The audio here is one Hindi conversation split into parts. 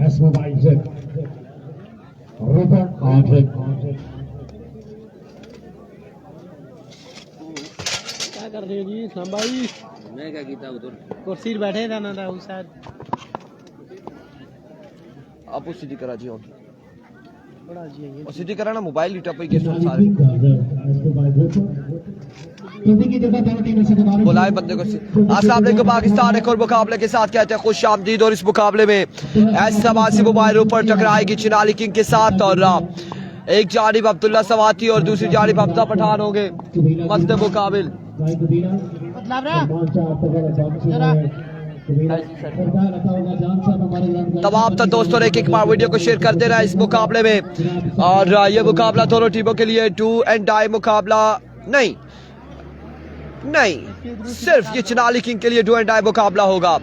क्या कर रहे हो जी इस्लाम भाई? मैं क्या कीता उधर कुर्सी पे बैठे रहना था उस साइड। आप उस सीधी करा जी और बड़ा जी है ये। सीधी करा ना मोबाइल ही टप के सारे बुलाए बंदे को। अस्सलाम वालेकुम पाकिस्तान एक और मुकाबले के साथ कहते हैं खुश आमदीद। और इस मुकाबले में एस सवासी मोबाइल ऊपर टकराएगी चिनाली किंग के साथ। और एक जानिब अब्दुल्ला सवाती और दूसरी जानिब हमजा पठान होंगे मस्त मुकाबिल। तमाम तो दोस्तों ने एक बार वीडियो को शेयर कर देना है इस मुकाबले में। और ये मुकाबला दोनों टीमों के लिए डू एंड डाई मुकाबला नहीं, सिर्फ ये चिनाली किंग के लिए डू एंड डाई मुकाबला होगा।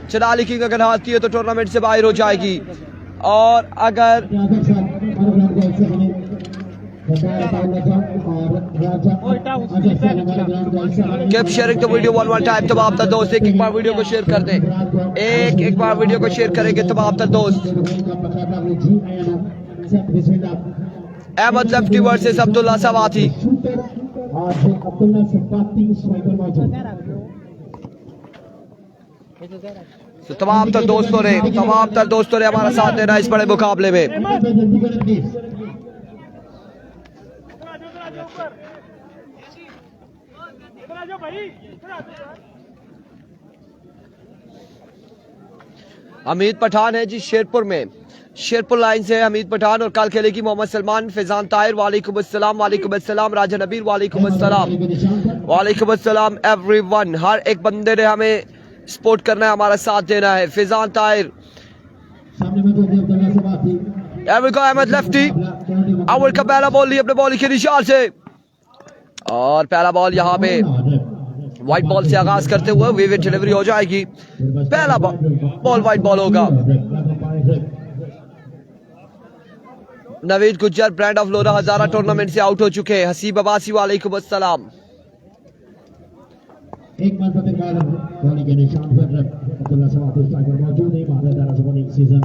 चिनाली किंग अगर हारती है तो टूर्नामेंट से बाहर हो जाएगी। और अगर keep sharing the video one time. तमाम तर दोस्त एक बार वीडियो को शेयर कर दें। एक बार वीडियो को शेयर करेंगे तमाम तर दोस्त। Ahmad lefty versus Abdullah Swati. तो तमाम तर दोस्तों ने हमारा साथ देना इस बड़े मुकाबले में। हमीद पठान है जी शेरपुर में, शेरपुर लाइन से हमीद पठान। और कल खेलेगी मोहम्मद सलमान, फैजान ताहिर। वालेकुम अस्सलाम राजा नबीर। वालेकुम अस्सलाम एवरीवन। हर एक बंदे ने हमें सपोर्ट करना है, हमारा साथ देना है। फैजान ताहिर अहमद लेफ्टी अव्वल का पहला बॉल लिया अपने बॉलिंग के निशान से। और पहला बॉल यहाँ पे व्हाइट बॉल से आगाज करते हुए विविड डिलीवरी हो जाएगी। पहला बॉल व्हाइट बॉल होगा। Naveed Gujjar brand of Lora Hazara tournament से आउट हो चुके हैं। हसीब अब्बासी वालेकुम अस्सलाम। एक मरतबा बॉलिंग के निशान पर अब्दुल्ला सवाती स्ट्राइकर मौजूद है। Bharat running season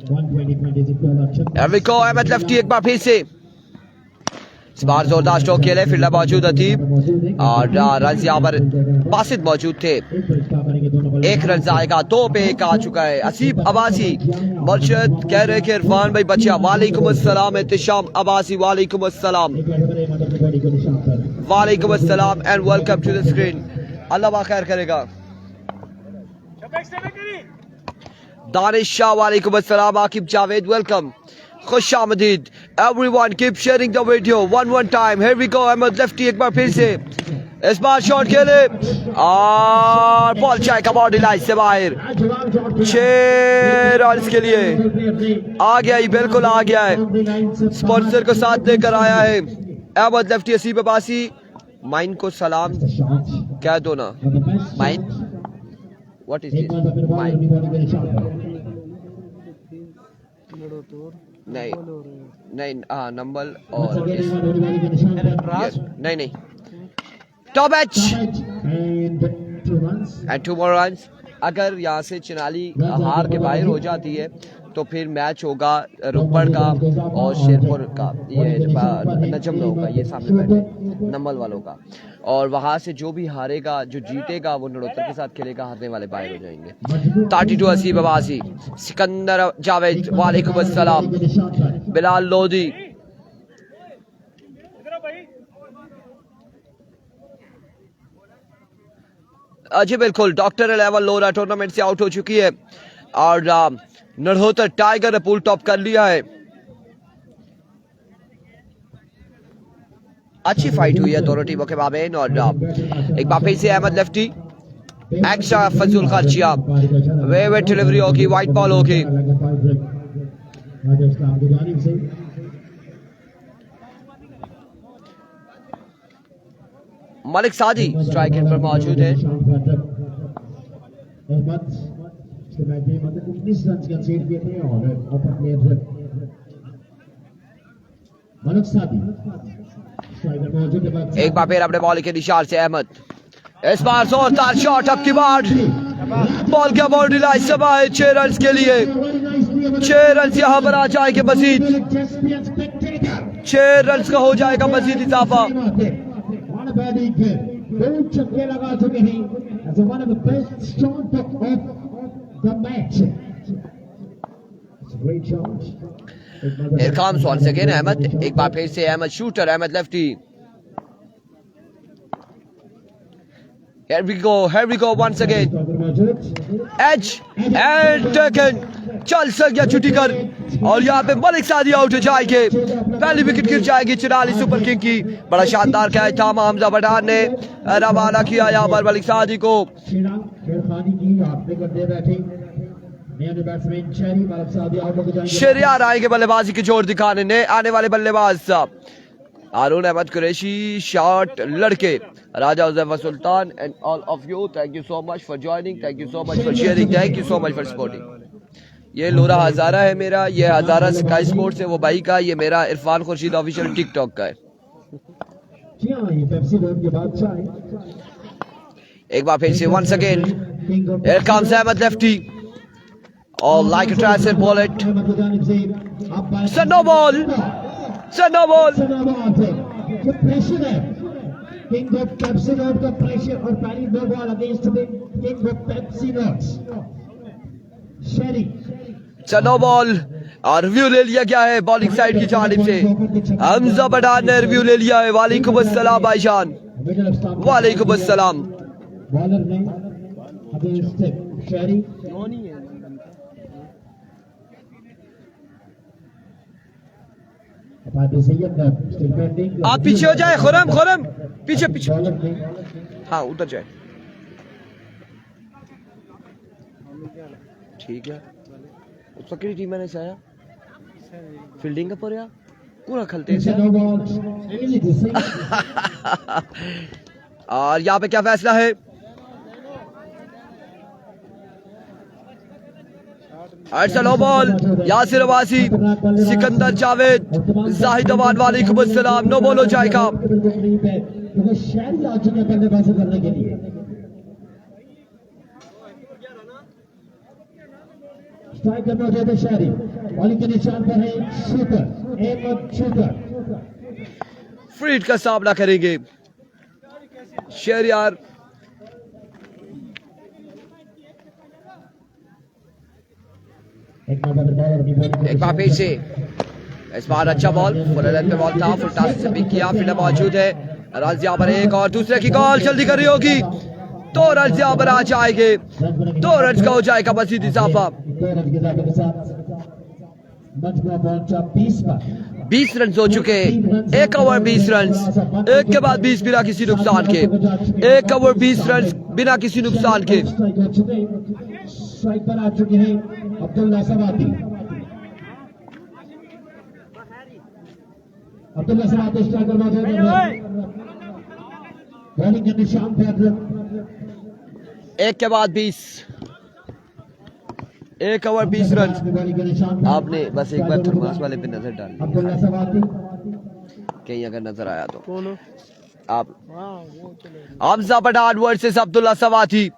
120-20 Ahmad lefty एक बार फिर से इस बार जोरदार स्ट्रोक खेले। फील्डर मौजूद अतीब और रन यहाँ पर बासित मौजूद थे। एक रन आएगा, 2 पे 1 आ चुका है। हसीब अब्बासी मुर्शद कह रहे कि इरफान भाई बच्चा। वालेकुम अस्सलाम एहतिशाम अब्बासी। वालेकुम अस्सलाम and welcome to the screen. Allah खैर करेगा। दानिश शाह वालेकुम अस्सलाम। आकिब जावेद वेलकम, खुश आमदीद everyone. Keep sharing the video one time. Here we go. Ahmad lefty एक बार फिर से इस बार शॉट खेले और बॉल जाएगा बॉडी लाइन से बाहर। 6 रन के लिए आ गया ही, बिल्कुल आ गया है। स्पॉन्सर को साथ लेकर आया है अहमद लेफ्टी। हसीब अब्बासी माइन को सलाम कह दो ना। Mine what is this? Mine नहीं हाँ नंबर और नहीं top H and 2 more runs। अगर यहाँ से चिनाली हार के बाहर हो जाती है तो फिर मैच होगा रुपड़ का और शेरपुर का, ये नजम लोगों का, ये सामने बैठे नंबल वालों का। और वहां से जो भी हारेगा, जो जीतेगा वो नड़ोतर के साथ खेलेगा, हारने वाले बाहर हो जाएंगे। 32 हसीब अब्बासी। सिकंदर जावेद वालेकुम अस्सलाम। बिलाल लोधी जी बिल्कुल। डॉक्टर 11 लोरा टूर्नामेंट से आउट हो चुकी है और नड़ोतर टाइगर ने पूल टॉप कर लिया है। अच्छी फाइट हुई है दोनों टीमों के माबेन। और एक बार फिर से अहमद लेफ्टी एक्स्ट्रा फजूल खर्चिया वे डिलीवरी होगी, व्हाइट बॉल होगी। मलिक सादी स्ट्राइक पर मौजूद है। एक बार फिर अपने बॉल के निशान से अहमद, इस बार जोरदार शॉट, अब की बार बॉल का बॉडी लाइन से बाहर 6 रन के लिए। 6 रन यहाँ पर आ जाएंगे मजीद, 6 रन का हो जाएगा मजीद इजाफा। दो छक्के लगा चुके हैं as one of the best shot of the match. It's a great shot. Here comes once again Ahmed, एक बार फिर से Ahmad shooter, Ahmad lefty. Here we go once again. Edge and taken, चल सक गया छुट्टी कर, और यहाँ पे मलिक सादी आउट हो जाएंगे। पहली विकेट गिर जाएगी चिराली सुपर किंग की। बड़ा शानदार कैच था, हमजा पठान ने रवाना किया यहाँ पर मलिक सादी को। शहरियार आएंगे बल्लेबाजी की जोर दिखाने ने। आने वाले बल्लेबाज हारून अहमद कुरैशी, शॉट लड़के Raja Uzaifa Sultan and all of you, thank you so much for joining, thank you so much for sharing, thank you so much for supporting. ये लोरा हजारा है मेरा, ये हजारा स्काई स्पोर्ट्स है वो भाई का, ये मेरा इरफान खुर्शीद ऑफिशियल टिकटॉक का है। एक बार फिर से once again, here comes Ahmed lefty, oh like a tries and ball it, it's a no ball, it's a no ball. King of Pepsi Note का pressure और पहली no ball against the King of Pepsi Notes. Sherry. It's a no ball और रिव्यू ले लिया गया है बॉलिंग साइड की जानिब से। हमजा पठान ने रिव्यू ले लिया है। वालेकुम अस्सलाम भाईजान, वालेकुम अस्सलाम। बॉलर ने अगेंस्ट शेरी आप पीछे हो जाए, खुरम खुरम पीछे पीछे, हाँ उधर जाए, ठीक है। उसकी टीम मैंने से आया फील्डिंग का पर पूरा खलते हैं और यहाँ पे क्या फैसला है? नो बॉल, यासिर अब्बासी, सिकंदर जावेद, जाहिद अमान, वालेकुम अस्सलाम। नो बॉल हो जाएगा। स्ट्राइकर मौजूद है शहरी, बॉलिंग के निशान पर है शूटर अहमद शूटर। फ्रीड का सामना करेंगे शहरियार। एक बार फिर से इस बार अच्छा बॉल, फुल लेंथ पे बॉल था, फुल टॉस से पिक किया, फील्डर मौजूद है। रन यहाँ पर एक और दूसरे की कॉल जल्दी कर रही होगी, 2 रन यहाँ पर आ जाएंगे, 2 रन का हो जाएगा मजीद इजाफा। 20 रन हो चुके, 1 ओवर 20 रन, एक के बाद 20 बिना किसी नुकसान के, 1 ओवर 20 रन बिना किसी नुकसान के। स्ट्राइक पर आ चुके हैं अब्दुल्ला सवाती। अब्दुल्ला सवाती स्ट्राइकर मौजूद है, बॉलिंग के निशान पर 1 के बाद 20, 1 ओवर 20 रन। आपने बस एक बार थर्मास वाले पे नजर डाली, अब्दुल्ला सवाती कहीं अगर नजर आया तो आप। हमजा पठान वर्सेस अब्दुल्ला सवाती,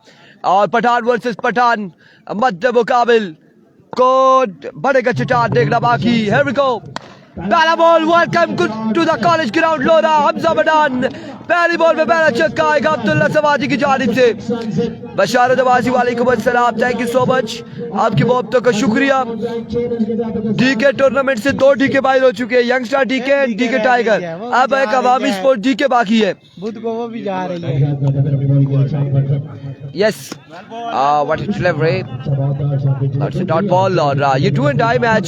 और पठान वर्सेस पठान, मध्य मुकाबिल कौन बढ़ेगा चट्टान देखना बाकी। Here we go, पहला ball, welcome to the college ground Lora. Hamza Pathan, पहली बॉल में पहला छक्का आएगा अब्दुल्ला सवाती की जानिब से। बशारत अब्बासी, वालेकुम अस्सलाम, थैंक यू सो मच, आपकी मोहब्बतों का शुक्रिया। डीके टूर्नामेंट से 2 डीके बाहर हो चुके हैं, youngster DK and DK tiger. अब एक अवामी स्पोर्ट डीके बाकी है। बुध को वो भी जा रही है। Yes, what a delivery, that's a dot ball। और ये 2 and die मैच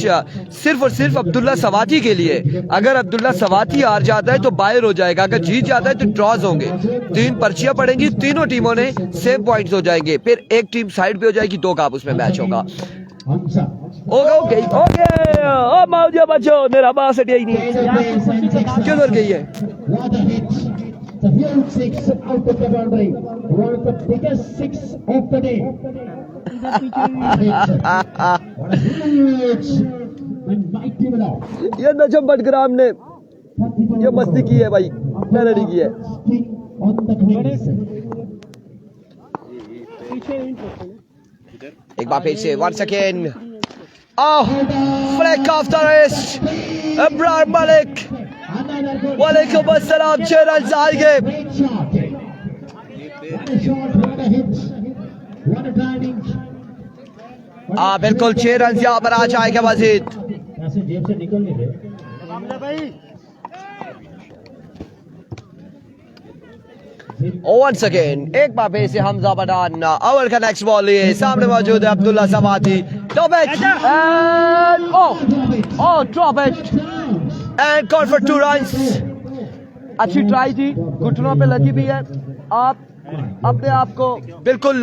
सिर्फ और सिर्फ अब्दुल्ला सवाती के लिए। अगर अब्दुल्ला सवाती हार जाता है तो बाहर हो जाएगा, अगर जीत जाता है तो ड्रॉज होंगे। 3 पर्चियां पड़ेंगी, तीनों टीमों ने सेम पॉइंट्स हो जाएंगे, फिर एक टीम साइड पे हो जाएगी, 2 का आपस में मैच होगा। ओके ओ मौजा बच्चो, मेरा बास हटिया ही नहीं, किधर गई है? The huge 6 out of the boundary, one of the biggest 6 of the day. What a huge and mighty blow. ये नजम बटग्राम ने ये मस्ती की है भाई, पेनल्टी की है। On the crease. एक बार फिर से once again Flick off the wrist. Ibrahim Malik. Walaikum assalam. 6 runs आएंगे. Great shot. What a shot, what a hit. What a timing. बिल्कुल 6 रन यहाँ पर आ जाएगा मजीद. ऐसे जेब से निकल नहीं रहे. Once again, एक बार फिर से हमजा पठान. ओवर का नेक्स्ट बॉल लिए सामने मौजूद है अब्दुल्ला सवाती. Top it and drop it and call for 2 runs. अच्छी ट्राई थी, घुटनों पे लगी भी है. आप अपने आप को बिल्कुल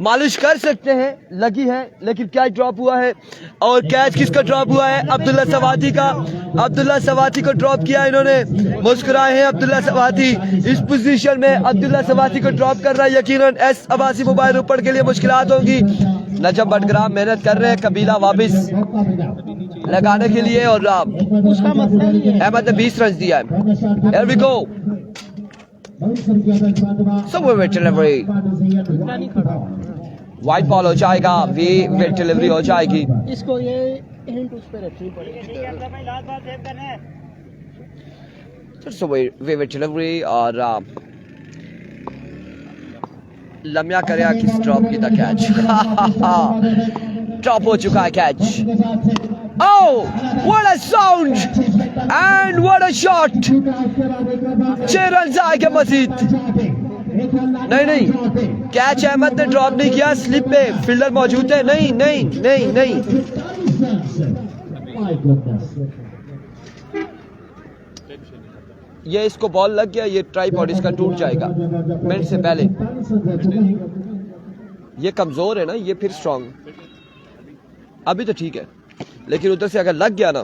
मालिश कर सकते हैं, लगी है, लेकिन कैच ड्रॉप हुआ है. और कैच किसका ड्रॉप हुआ है? अब्दुल्ला सवाती का. अब्दुल्ला सवाती को ड्रॉप किया इन्होंने. मुस्कुराए हैं अब्दुल्ला सवाती. इस पोजीशन में अब्दुल्ला सवाती को ड्रॉप कर रहा है. यकीनन एस अब्बासी मोबाइल ऊपर के लिए मुश्किलात होंगी. नजम बटग्राम मेहनत कर रहे हैं कबीला वापिस लगाने के लिए. और उसका मसला नहीं है. अहमद ने 20 रन दिया है. Here we go. Somewhere with delivery. White ball हो जाएगा. वी विकेट डिलीवरी हो जाएगी. इसको ये हिंट उस पे रखनी पड़ेगी. So we विकेट डिलीवरी और लम्या करे किस ड्रॉप की था कैच. ड्रॉप हो चुका है catch. Oh, what a sound and what a shot. 6 run आएंगे मजीद. नहीं कैच अहमद ने ड्रॉप नहीं किया. स्लिप पे फील्डर मौजूद है. नहीं. ये इसको बॉल लग गया. ये ट्राइपॉड इसका टूट जाएगा मिनट से पहले. ये कमजोर है ना, ये फिर स्ट्रांग. अभी तो ठीक है, लेकिन उधर से अगर लग गया ना,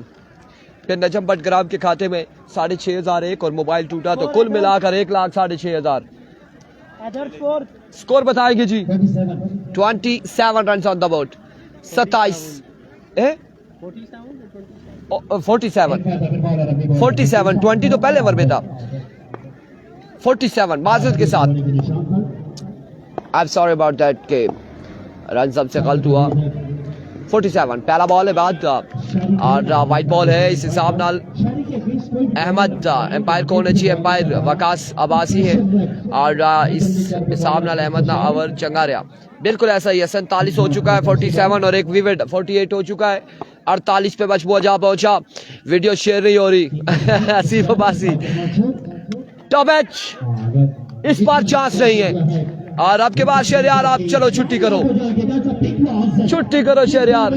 फिर नजम बटग्राम के खाते में 6,500 एक और मोबाइल टूटा तो कुल मिलाकर 1,06,500. स्कोर बताएंगे जी. 27 रन ऑन द बोर्ड. 47 47 20 तो पहले ओवर में था. 47 माजरत के साथ. I am sorry about that के रन सबसे गलत हुआ. 47 पहला बॉल है बाद और वाइट बॉल है. इस हिसाब नाल अहमद एम्पायर कौन अच्छी एम्पायर वकास अब्बासी है और इस हिसाब नाल अहमद ना ओवर चंगा रहा. बिल्कुल ऐसा ही है. 47 हो चुका है. 47 और एक विकेट 48 हो चुका है. 48 पे मजबूत जा पहुंचा. वीडियो शेयर नहीं हो रही. Asif Abbasi top H. इस बार चांस नहीं है. और आपके बाद शहरयार आप चलो छुट्टी करो शहरयार.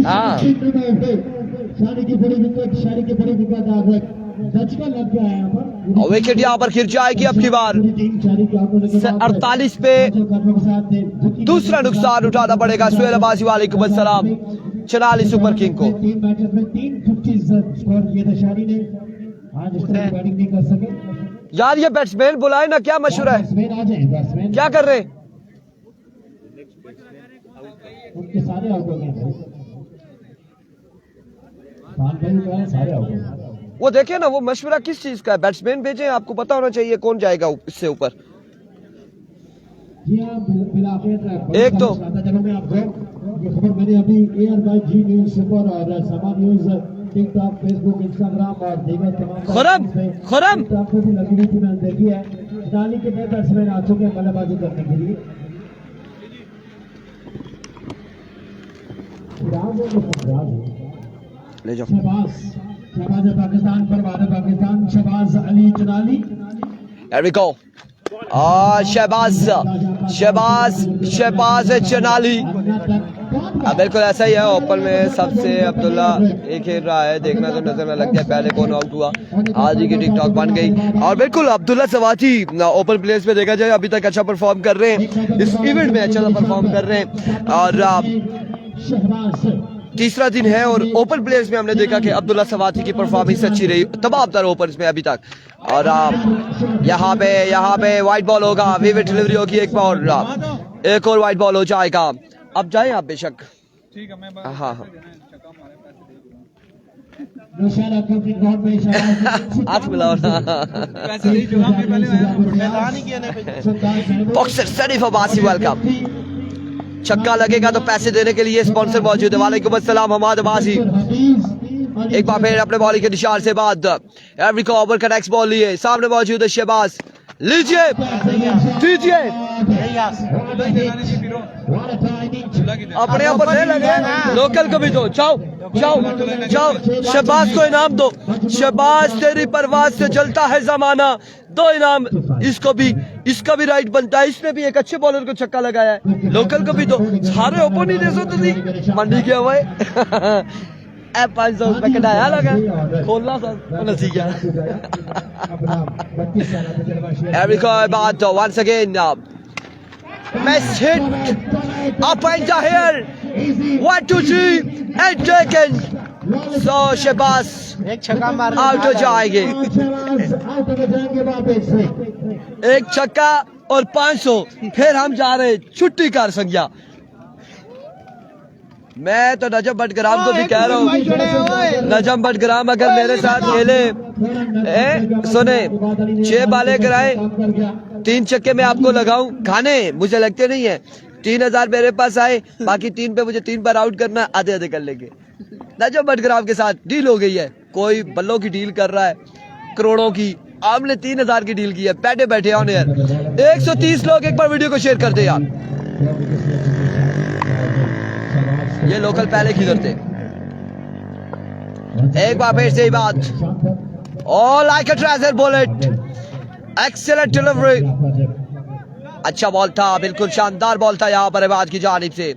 हाँ विकेट यहाँ पर गिर जाएगी अब की बार. 48 पे दूसरा नुकसान उठाना पड़ेगा सुहेल अब्बासी. वालेकुम अस्सलाम. चनाली सुपर किंग को. यार ये बैट्समैन बुलाए ना, क्या मशहूर है, क्या कर रहे हैं? उनके सारे आउट हो गए. सारे आउट हो गए. वो देखे ना, वो मशवरा किस चीज का है. बैट्समैन भेजे, आपको पता होना चाहिए कौन जाएगा इससे ऊपर. एक तो चलो मैं आपको ये खबर मैंने अभी air by G news super और Samaa news TikTok Facebook Instagram और दीगर तमाम खुरम आपको भी लगी हुई थी, मैंने देखी है. इटाली के नए बैट्समैन आ चुके हैं बल्लेबाजी करने के लिए. ले जाओ. शहबाज पाकिस्तान पर Bharat Pakistan. Shahbaz Ali चनाली. Here we go. Shahbaz चनाली. बिल्कुल ऐसा ही है. ओपन में सबसे अब्दुल्ला एक खेल रहा है. देखना तो नजर में लग गया पहले कौन आउट हुआ. आज ही की टिकटॉक बन गई. और बिल्कुल अब्दुल्ला सवाती ओपन प्लेस पे देखा जाए अभी तक अच्छा परफॉर्म कर रहे हैं. इस इवेंट में अच्छा परफॉर्म कर रहे हैं. और तीसरा दिन है और ओपन प्लेयर्स में हमने देखा कि अब्दुल्ला सवाती की परफॉर्मेंस अच्छी रही तमाम तरह ओपन में अभी तक. और यहाँ पे वाइट बॉल होगा. विकेट डिलीवरी होगी. एक और वाइट बॉल हो जाएगा. अब जाएं आप बेशक. ठीक है, मैं हाँ हाथ मिलाओ ना. बॉक्सर शरीफ अब्बासी वेलकम. छक्का लगेगा तो पैसे देने के लिए स्पॉन्सर मौजूद है। वालेकुम अस्सलाम हमाद अब्बासी। एक बार फिर अपने बॉलिंग के निशान से बाद एवरी को ओवर का नेक्स्ट बॉल लिए सामने मौजूद है शहबाज। लीजिए दीजिए अपने ऊपर नहीं लगे, लोकल को भी दो। जाओ जाओ जाओ, शहबाज को इनाम दो। शहबाज तेरी परवाज से जलता है जमाना, दो इनाम इसको भी, इसका भी राइट बनता है। इसने भी एक अच्छे बॉलर को छक्का लगाया है, लोकल को भी दो। सारे ओपन नहीं दे सकते थी, मंडी गया हुआ है। 500 रुपए कटाया लगा खोलना सर नसी गया। Every call about once again Miss hit up and here 1 2 3 and taken. So Shahbaz एक छक्का मार आउट हो जाएंगे। एक छक्का और 500, फिर हम जा रहे छुट्टी कर संज्ञा। मैं तो नजम बटग्राम को भी कह रहा हूँ, नजम बटग्राम अगर मेरे साथ खेले, सुने 6 बाले कराए 3 छक्के मैं आपको लगाऊं, खाने मुझे लगते नहीं है। 3000 मेरे पास आए, बाकी 3 पे मुझे 3 बार आउट करना, आधे आधे कर लेंगे। नजम बटग्राम के साथ डील हो गई है, कोई बल्लों की डील कर रहा है करोड़ों की, हमने 3000 की डील की है। बैठे बैठे ऑन एयर 130 लोग एक बार वीडियो को शेयर कर दे यार। ये लोकल पहले किधर थे? एक बार फिर से ही बात। ऑल लाइक अ ट्रेजर बुलेट, एक्सीलेंट डिलीवरी, अच्छा बॉल था, बिल्कुल शानदार बॉल था यहाँ पर अहबाज की जानिब से।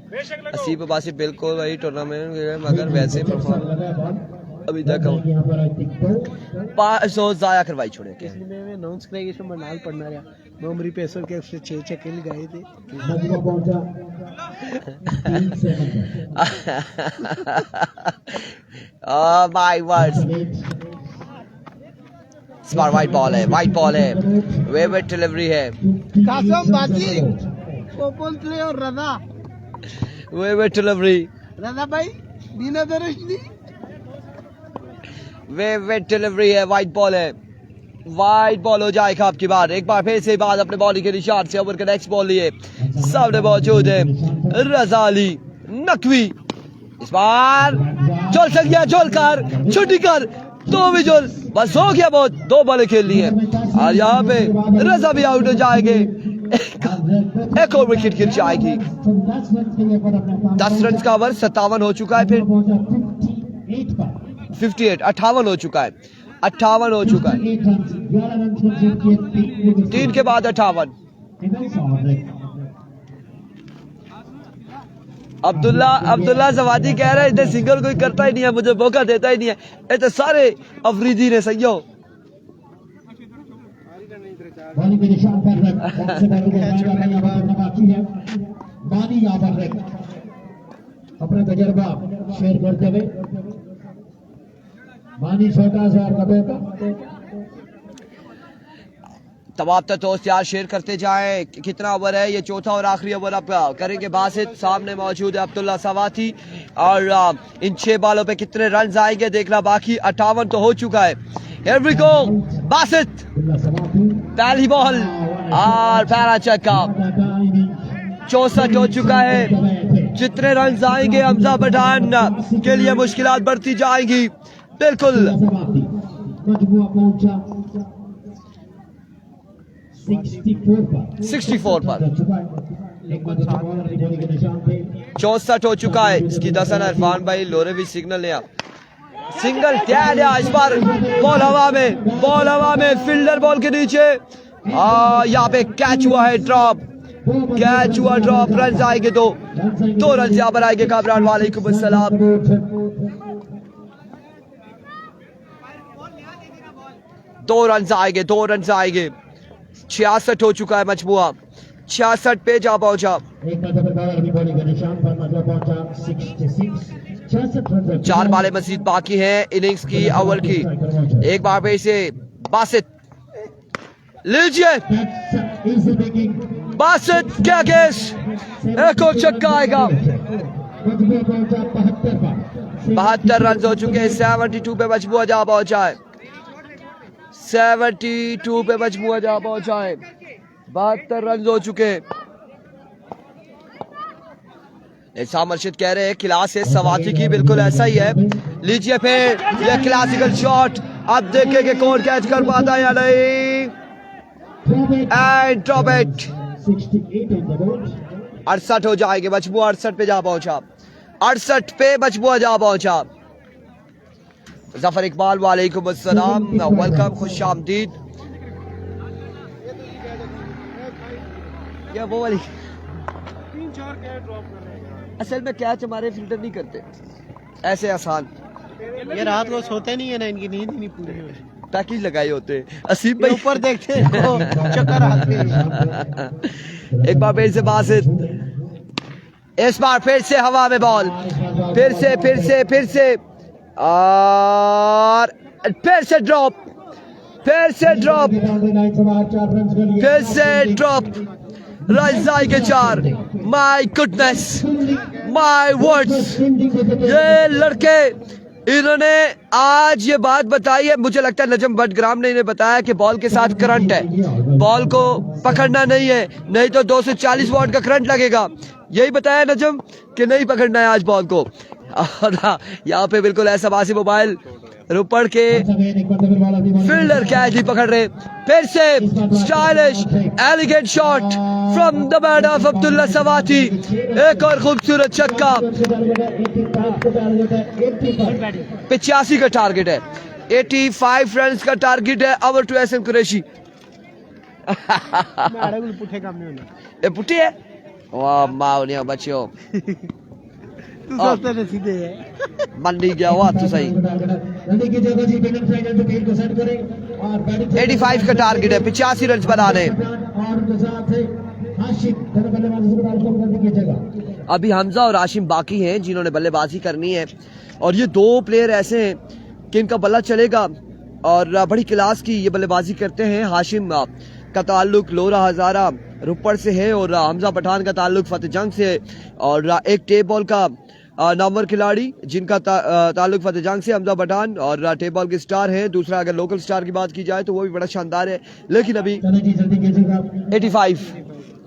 असीब अब्बासी बिल्कुल वही टूर्नामेंट मगर वैसे परफॉर्म अभी तक 500 जाया करवाई छोड़े के अनाउंस करेंगे इसमें मनाल पड़ना रहा मेमोरी पेसर के उससे 6 छक्के लगाए थे। Oh my words, smart white ball है, वाइट बॉल है, वेवेट डिलीवरी है। कासम बाजी ओपन प्ले और रजा वेवेट डिलीवरी, रजा भाई दीना दरश्दी वेवेट डिलीवरी है, वाइट बॉल है, वाइट बॉल हो जाएगा आपकी बार। एक बार फिर से बाद अपने बॉलिंग के निशान से ओवर का नेक्स्ट बॉल लिए सामने मौजूद है रजा अली नकवी। इस बार जोल सक गया, जोल कर छुट्टी कर, 2 भी जोल, बस हो गया बहुत, 2 बॉलें खेल ली है और यहाँ पे रजा भी आउट हो जाएंगे। एक और विकेट गिर जाएगी। 10 रन का ओवर 57 हो चुका है, फिर 58 हो चुका है, 58 हो चुका है, 3 के बाद 58। अब्दुल्ला जवादी कह रहे हैं सिंगल कोई करता ही नहीं है, मुझे मौका देता ही नहीं है, ये तो सारे अफरीदी ने सही हो। अपना तजर्बा शेयर करते हुए मानी छोटा सा का तमाम दोस्त यार शेयर करते जाएं। कितना ओवर है ये? चौथा और आखिरी ओवर आपका करेंगे बासित। सामने मौजूद है अब्दुल्ला सवाती और इन 6 बालों पे कितने रन आएंगे देखना बाकी। 58 तो हो चुका है। Here we go, बासित पहली बॉल और पहला छक्का। 64 हो चुका है। जितने रन आएंगे हमजा पठान के लिए मुश्किलात बढ़ती जाएंगी। बिल्कुल 64 पर 64 हो चुका है। इसकी दसन इरफान भाई लोरे भी सिग्नल लिया, सिंगल टैड है इस बार। बॉल हवा में फील्डर बॉल के नीचे, यहाँ पे कैच हुआ है, ड्रॉप रन आएंगे 2 रन यहाँ पर आएंगे कामरान। वालेकुम अस्सलाम। 2 रन आएंगे। 66 हो चुका है मजमुआ, 66 पे जा पहुंचा। 4 बालें मजीद बाकी हैं इनिंग्स की अव्वल की। एक बार फिर से बासित, लीजिए बासित, क्या केस, एक और छक्का आएगा। 72 रन हो चुके हैं। 72 पे मजमुआ जा पहुंचा है। 72 पे मजमुआ जा पहुंचा है। 72 रन हो चुके। ऐसा मर्शिद कह रहे हैं क्लास है सवाती की, बिल्कुल ऐसा ही है। लीजिए फिर ये क्लासिकल शॉट, अब देखें कि कौन कैच कर पाता है या नहीं। And drop it. 68 हो जाएंगे, मजबूआ 68 पे जा पहुंचा, 68 पे मजबूआ जा पहुंचा। जफर इकबाल वालेकुम अस्सलाम, वेलकम, खुश आमदीद। या वो वाली असल में कैच हमारे फिल्टर नहीं करते ऐसे आसान, ये रात को सोते नहीं है ना, इनकी नींद ही नहीं पूरी होती। पैकेज लगाए होते हैं। असीम भाई ऊपर देखते हैं तो चक्कर आते हैं। एक बार फिर से बासित, इस बार फिर से हवा में बॉल, फिर से और फिर से ड्रॉप, फिर से ड्रॉप। रजाई के 4। माय गुडनेस, माय वर्ड्स, ये लड़के इन्होंने आज ये बात बताई है। मुझे लगता है नजम बटग्राम ने इन्हें बताया कि बॉल के साथ करंट है, बॉल को पकड़ना नहीं है, नहीं तो 240 वॉट का करंट लगेगा। यही बताया नजम कि नहीं पकड़ना है आज बॉल को। और यहाँ पे बिल्कुल ऐसा बासी मोबाइल रुपड़ के फील्डर कैच ही पकड़ रहे। फिर से stylish elegant shot from the bat of Abdullah सवाती, एक और खूबसूरत छक्का। 85 का टारगेट है, 85 रन का टारगेट है ओवर टू एसएम कुरैशी। पुठे काम नहीं होना, ये पुट्टी है, वाह माओ बच्चों, तू सोचते थे सीधे है। मन नहीं गया हुआ तो सही। 85 का टारगेट है, 85 रन बनाने। अभी हमजा और आशिम बाकी हैं जिन्होंने बल्लेबाजी करनी है, और ये दो प्लेयर ऐसे हैं कि इनका बल्ला चलेगा और बड़ी क्लास की ये बल्लेबाजी करते हैं। हाशिम का ताल्लुक लोरा हजारा रुपड़ से है और हमजा पठान का ताल्लुक फतेह जंग से है, और एक टेप बॉल का नामवर खिलाड़ी जिनका ताल्लुक फतेह जंग से, हमजा पठान, और टेप बॉल के स्टार है। दूसरा अगर लोकल स्टार की बात की जाए तो वो भी बड़ा शानदार है, लेकिन अभी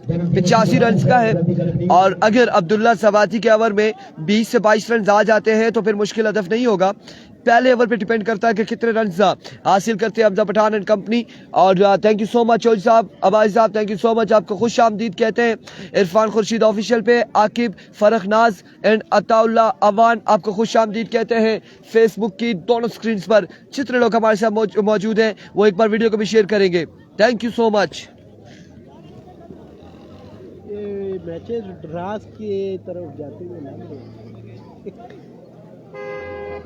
85 रन का है। और अगर अब्दुल्ला सवाती के ओवर में 20 से 22 रन आ जाते हैं तो फिर मुश्किल हदफ नहीं होगा। पहले ओवर पे डिपेंड करता है कि कितने रन हासिल करते हैं हमजा पठान एंड कंपनी। और thank you so much Chaudhry साहब, अब्बासी साहब, थैंक यू सो मच, आपको खुश आमदीद कहते हैं। इरफान खुर्शीद ऑफिशियल पे आकिब फरख नाज एंड अताउल्ला अवान आपको खुश आमदीद कहते हैं। फेसबुक की दोनों स्क्रीन पर जितने लोग हमारे साथ मौजूद हैं वो एक बार वीडियो को भी शेयर करेंगे। Thank you so much. Matches draws की तरफ जाते हुए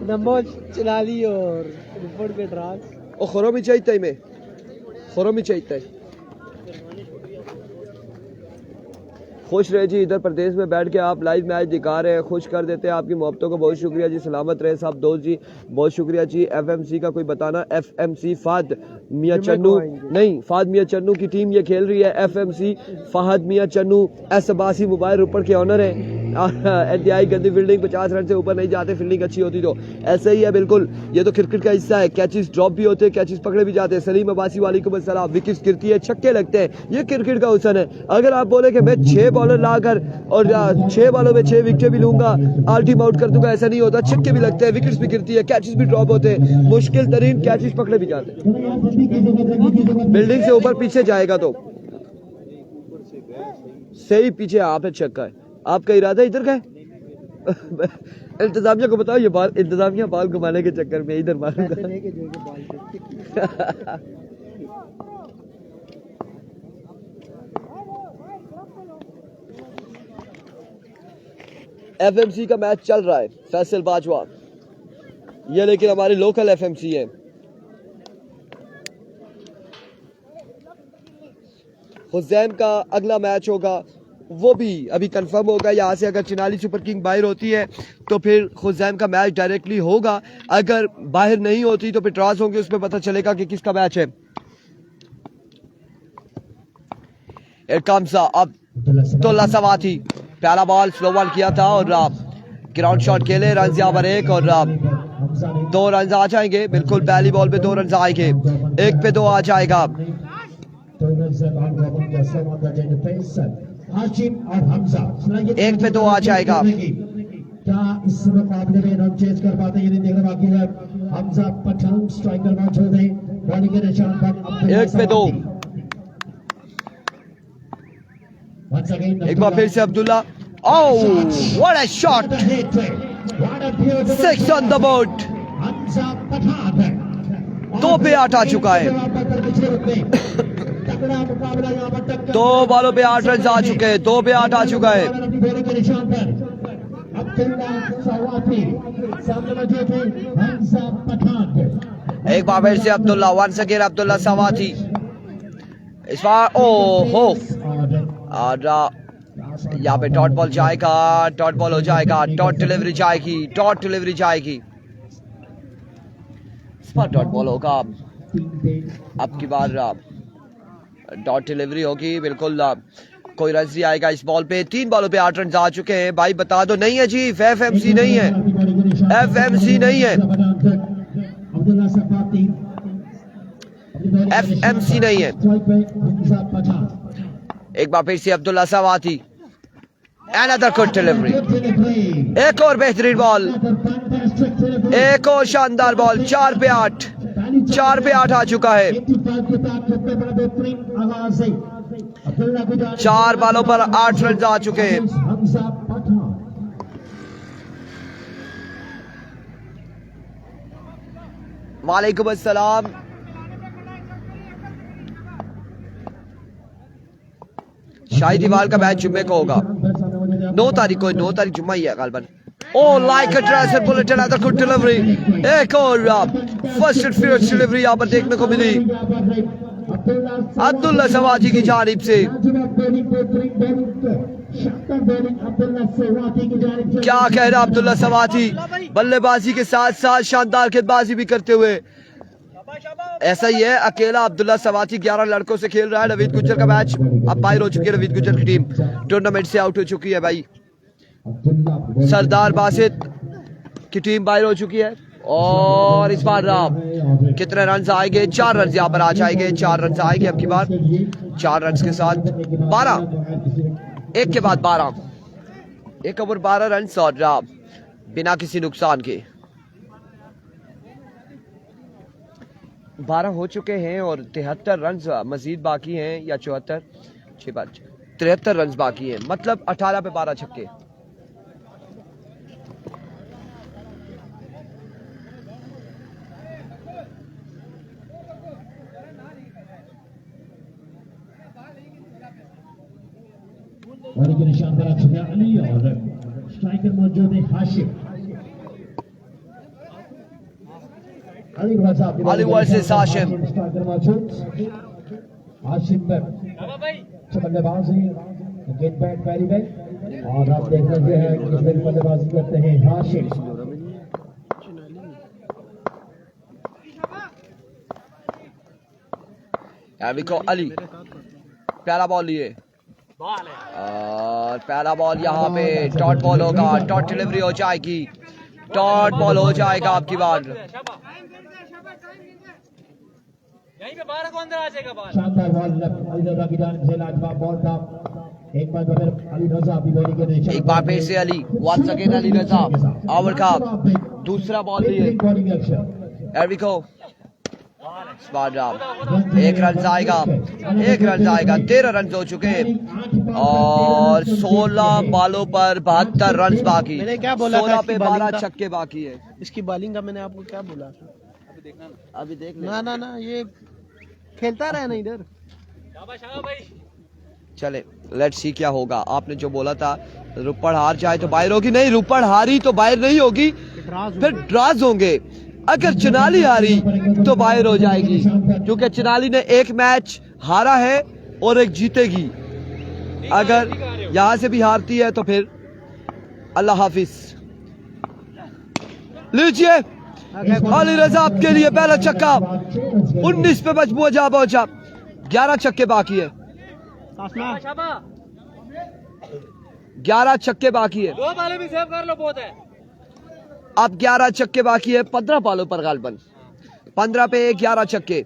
नंबर चला ली और रिपोर्ट के ड्रास और खरो भी चाहिए में, खरो भी चाहिए। खुश रहे जी, इधर प्रदेश में बैठ के आप लाइव मैच दिखा रहे हैं, खुश कर देते हैं। आपकी मोहब्बतों को बहुत शुक्रिया जी, सलामत रहे साहब दोस्त जी, बहुत शुक्रिया जी। एफएमसी का कोई बताना, एफएमसी फाद मियां चन्नू नहीं, फाद मियां चन्नू की टीम ये खेल रही है। एफएमसी फहद मियां चन्नू एस अब्बासी मोबाइल ऊपर के ऑनर है। इंतहाई गंदी फील्डिंग, 50 रन से ऊपर नहीं जाते, फील्डिंग अच्छी होती तो ऐसे ही है बिल्कुल। ये तो क्रिकेट का हिस्सा है, कैचेस ड्रॉप भी होते हैं, कैचेस पकड़े भी जाते हैं। सलीम अब्बासी वालेकुम अस्सलाम, विकेट्स गिरती है, छक्के लगते हैं, ये क्रिकेट का हुसन है। अगर आप बोले कि मैं 6 बॉलर लाकर और 6 बॉलों में 6 विकेट भी लूंगा, ऑल टीम आउट कर दूंगा, ऐसा नहीं होता। छक्के भी लगते हैं, विकेट्स भी गिरती है, कैचेस भी ड्रॉप होते हैं, मुश्किल तरीन कैचेस पकड़े भी जाते हैं। बिल्डिंग से ऊपर पीछे जाएगा तो सही, पीछे आप है, छक्का है। आपका इरादा इधर का है? इंतजामिया को बताओ, ये बाल इंतजामिया बाल घुमाने के चक्कर में इधर मारूंगा। एफएमसी का मैच चल रहा है, फैसल बाजवा ये, लेकिन हमारी लोकल एफएमसी है। हुसैन का अगला मैच होगा, वो भी अभी कंफर्म होगा। यहाँ से अगर चिनाली सुपर किंग बाहर होती है तो फिर खुजैम का मैच डायरेक्टली होगा, अगर बाहर नहीं होती तो फिर ड्रॉज होंगे, उसमें पता चलेगा कि किसका मैच है। अब अब्दुल्ला सवाती पहला बॉल स्लो बॉल किया था और ग्राउंड शॉट खेले, रन यहाँ पर 1 और 2 रन आ जाएंगे। बिल्कुल पहली बॉल पे 2 रन आएंगे, 1 पे 2 आ जाएगा। हाशिम और हमजा। एक पे दो आ जाएगा। क्या इस मुकाबले में रन चेज कर पाते ये नहीं देखना बाकी है। हमजा पठान स्ट्राइकर मौजूद है, बॉलिंग के निशान पर एक पे दो। एक बार फिर से Abdullah. Oh what a shot, 6 on the board. Hamza Pathan 2 पे 8 आ चुका है। 2 बॉलों पे 8 रन आ चुके हैं, 2 पे 8 आ चुका है। एक बार फिर से अब्दुल्ला, वंस अगेन अब्दुल्ला सवाती। इस बार ओ हो, और यहाँ पे डॉट बॉल जाएगा, डॉट बॉल हो जाएगा, डॉट डिलीवरी जाएगी, डॉट डिलीवरी जाएगी। इस बार डॉट बॉल होगा, अब की बार डॉट डिलीवरी होगी। बिल्कुल कोई रन नहीं आएगा इस बॉल पे। 3 बॉलों पे 8 रन आ चुके हैं। भाई बता दो, नहीं है जी, एफएमसी नहीं है, एफएमसी नहीं है, एफएमसी नहीं है। एक बार फिर से अब्दुल्ला सवाती, अनदर गुड डिलीवरी, एक और बेहतरीन बॉल, एक और शानदार बॉल। 4 पे 8, 4 पे 8 आ चुका है। 4 बॉलों पर 8 रन आ चुके हैं। वालेकुम अस्सलाम। शाही दीवार का मैच जुम्मे को होगा, 9 तारीख को, 9 तारीख जुम्मा ही है गालबन। Oh like a transfer bullet, another good delivery, एक और फर्स्ट एंड फील्ड डिलीवरी यहाँ पर देखने को मिली अब्दुल्ला सवाती की जानिब से। क्या कह रहा अब्दुल्ला सवाती, बल्लेबाजी के साथ साथ शानदार गेंदबाजी भी करते हुए। ऐसा ही है, अकेला अब्दुल्ला सवाती 11 लड़कों से खेल रहा है। नवीद गुज्जर का मैच अब बाहर हो चुकी है, नवीद गुज्जर की टीम टूर्नामेंट से आउट हो चुकी है भाई। सरदार बासित की टीम बाहर हो चुकी है। और इस बार कितने रन आएंगे? 4 रन यहाँ पर आ जाएंगे, 4 रन आएंगे अब की बार। 4 रन के साथ 12, एक के बाद 12, 1 ओवर 12 रन और बिना किसी नुकसान के 12 हो चुके हैं और 73 रन मजीद बाकी हैं, या 74, 73 रन बाकी हैं, मतलब 18 पे 12 छक्के। बॉलिंग के निशान पर आ चुके हैं अली और स्ट्राइकर मौजूद है हाशिम। अली वर्सेस हाशिम। हाशिम पर बल्लेबाज है, गेट बैट पहली बैट, और आप देख रहे हैं किस तरह बल्लेबाजी करते हैं हाशिम। अली प्यारा बॉल लिए और पहला बॉल यहाँ पे डॉट बॉल होगा, डॉट डिलीवरी हो जाएगी, डॉट बॉल हो जाएगा आपकी बार। यहीं पे 12 को अंदर आ जाएगा बाल। शानदार बॉल अली रजा की जानिब से, लाजवाब बॉल था। एक बार फिर अली रजा अभी बॉलिंग के निशान, एक बार फिर से अली, वंस अगेन अली रजा ओवर का दूसरा बॉल लिए। Here we go. 1 रन आएगा, 1 रन आएगा। 13 रन हो चुके हैं और 16 बॉलों पर 72 रन बाकी। मैंने क्या बोला था 16 इसकी पे बॉलिंग 12 का? छक्के बाकी है। इसकी बॉलिंग का मैंने आपको क्या बोला? अभी देख ना ना ना, ये खेलता रहे ना इधर। शाबाश शाबाश भाई। चले लेट्स सी क्या होगा। आपने जो बोला था रुपड़ हार जाए तो बाहर होगी, नहीं रुपड़ हारी तो बाहर नहीं होगी, फिर ड्राज होंगे। अगर चिनाली हारी तो बाहर हो जाएगी, क्योंकि चिनाली ने 1 मैच हारा है और 1 जीतेगी। अगर यहां से भी हारती है तो फिर अल्लाह हाफिज। लीजिए अली रजा आपके लिए पहला छक्का। 19 पे मजबूर जा पहुंचा, 11 छक्के बाकी है, 11 छक्के बाकी है। 2 बालें भी सेव कर लो, बहुत है। अब 11 छक्के बाकी है 15 बॉलों पर गालबन। 15 पे 11 छक्के।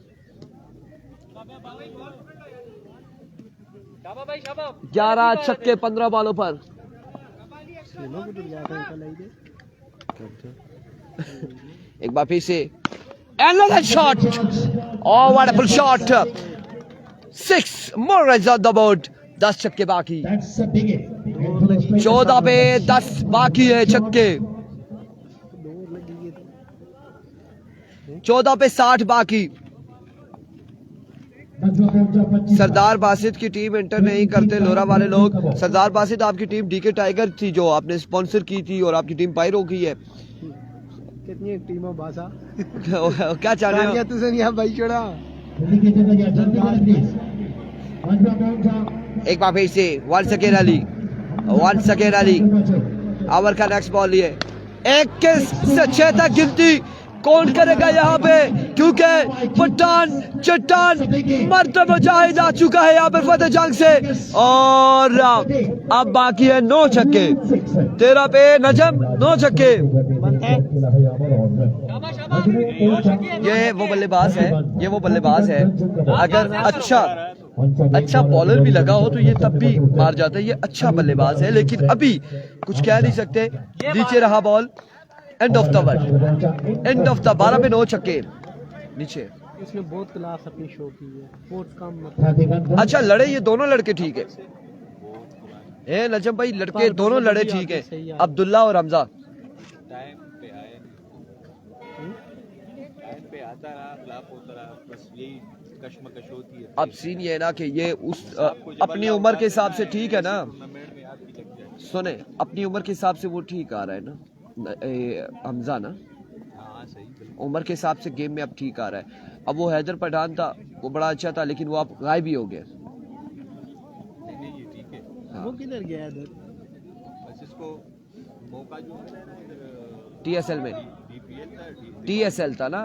शाबाश भाई शाबाश 11 छक्के 15 बॉलों पर। स्लिमो को तो जाता है कल आई एक बार फिर से another shot, oh what a full shot, 6 more runs on the board। 10 छक्के बाकी, That's a big hit. 14 पे 10 बाकी है छक्के, 14 पे 60 बाकी। सरदार बासित की टीम एंटर नहीं करते लोरा वाले लोग। सरदार बासित आपकी टीम डीके टाइगर थी जो आपने स्पॉन्सर की थी और आपकी टीम पायरो की है। कितनी टीम है बासा क्या चाह रहे हो? तुझे नहीं भाई छोड़ा। एक बार फिर से वंस अगेन अली आवर का नेक्स्ट बॉल लिए 21 से 6 तक गिनती कौन करेगा यहाँ पे, क्योंकि पठान चट्टान मरतब मुजाहिद आ चुका है यहाँ पे फतेह जंग से। और अब बाकी है 9 छक्के, 13 पे नजम 9 छक्के। ये वो बल्लेबाज है अगर अच्छा बॉलर भी लगा हो तो ये तब भी मार जाता है। ये अच्छा बल्लेबाज है लेकिन अभी कुछ कह नहीं सकते। नीचे रहा बॉल, एंड ऑफ द 12 पे 9 छक्के नीचे। इसने बहुत क्लास अपनी शो की है, स्पोर्ट्स काम अच्छा लड़े ये दोनों लड़के ठीक है, ए नजम भाई लड़के दोनों लड़े ठीक है। अब्दुल्ला और हमजा टाइम पे आता रहा, फ्लॉप होता रहा, बस यही कश्मकश होती है। अब सीन ये है ना कि ये उस अपनी उम्र के हिसाब से ठीक है ना, टूर्नामेंट में याद भी लग जाए। सुने अपनी उम्र के हिसाब से वो ठीक आ रहा है ना हमजा ना, हाँ सही बिल्कुल। उम्र के हिसाब से गेम में अब ठीक आ रहा है। अब वो हैदर पठान था वो बड़ा अच्छा था लेकिन वो अब गायब ही हो गया। नहीं ये ठीक है, वो किधर गया इधर? बस इसको मौका जो है टीएसएल में डीपीएल था, टीएसएल था ना,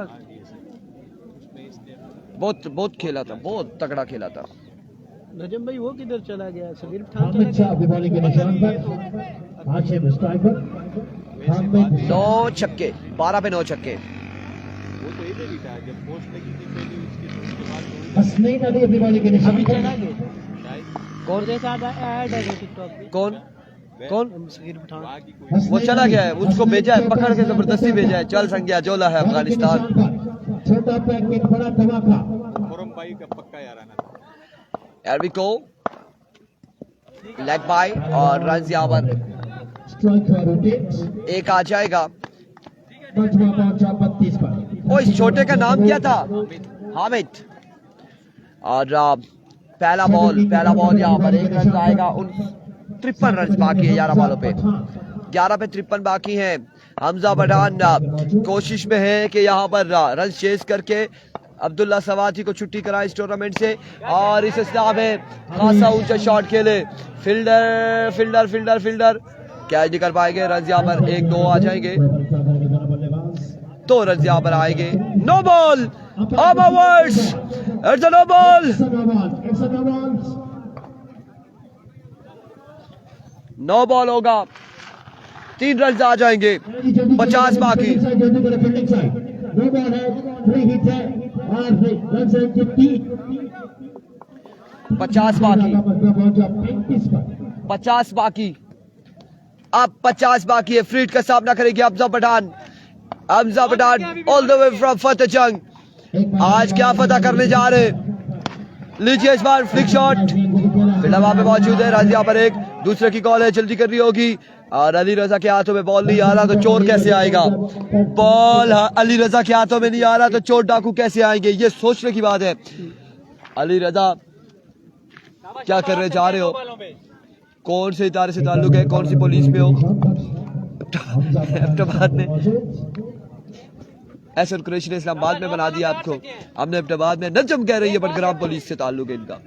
उसमें इसने बहुत खेला था, बहुत तगड़ा खेला था। नजम भाई वो किधर चला गया? समीर पठान हामिद शाह अभी बॉलिंग के निशान पर, हाशिम स्ट्राइकर, हामिद 9 छक्के 12 पे 9 छक्के। वो तो इधर ही था जब पोस्ट लगी थी पहले, उसके बाद थोड़ी हसनैन अली अभी बॉलिंग के निशान अभी पर, चला गया। शायद कौन जैसा ऐड है टिकटॉक पे कौन समीर पठान। वहाँ की कोई वो चला गया है, उसको भेजा है, पकड़ के जबरदस्ती भेजा है। चल संज्ञा जोला है अफगानिस्तान। छोटा पैकेट बड़ा धमाका, खुरम भाई का पक्का याराना था। Here we go, leg bye और रन यहाँ पर स्ट्राइकर रोटेट, एक आ जाएगा। पांचवा पहुंचा 32 पर। ओ इस छोटे का नाम क्या था? हामिद। और पहला बॉल यहाँ पर 1 रन आएगा। 53 रन बाकी है 11 बॉलों पे, 11 पे 53 बाकी हैं। हमजा पठान कोशिश में है कि यहाँ पर रन चेज करके अब्दुल्ला सवाती को छुट्टी कराए इस टूर्नामेंट से। और इस स्टाफ में खासा ऊंचा शॉट खेले, फील्डर कैच नहीं कर पाएंगे। रन यहाँ पर 1-2 आ जाएंगे, 2 रन यहाँ पर आएंगे। No ball, overs, it's a no ball, no ball होगा, 3 रन आ जाएंगे, 50 बाकी। 50 बाकी, 50 बाकी, अब 50 बाकी है। फ्रीड का सामना करेगी Hamza Pathan all the way from Fateh Jang. आज क्या फतह करने जा रहे? लीजिए इस बार फ्लिक शॉट, फील्डर वहां पे मौजूद है। राजी यहाँ पर एक दूसरे की कॉल है, जल्दी करनी होगी। और अली रजा के हाथों में बॉल नहीं आ रहा तो चोर कैसे आएगा? बॉल अली रजा के हाथों में नहीं आ रहा तो चोर डाकू कैसे आएंगे? ये सोचने की बात है। अली रजा क्या करने जा रहे हो? कौन से इदारे से ताल्लुक है? कौन सी पुलिस में हो? एबटाबाद में एसर कुरैशी ने इस्लामाबाद में बना दिया आपको। हमने एबटाबाद में नजम कह रही है बडग्राम पुलिस से ताल्लुक है इनका,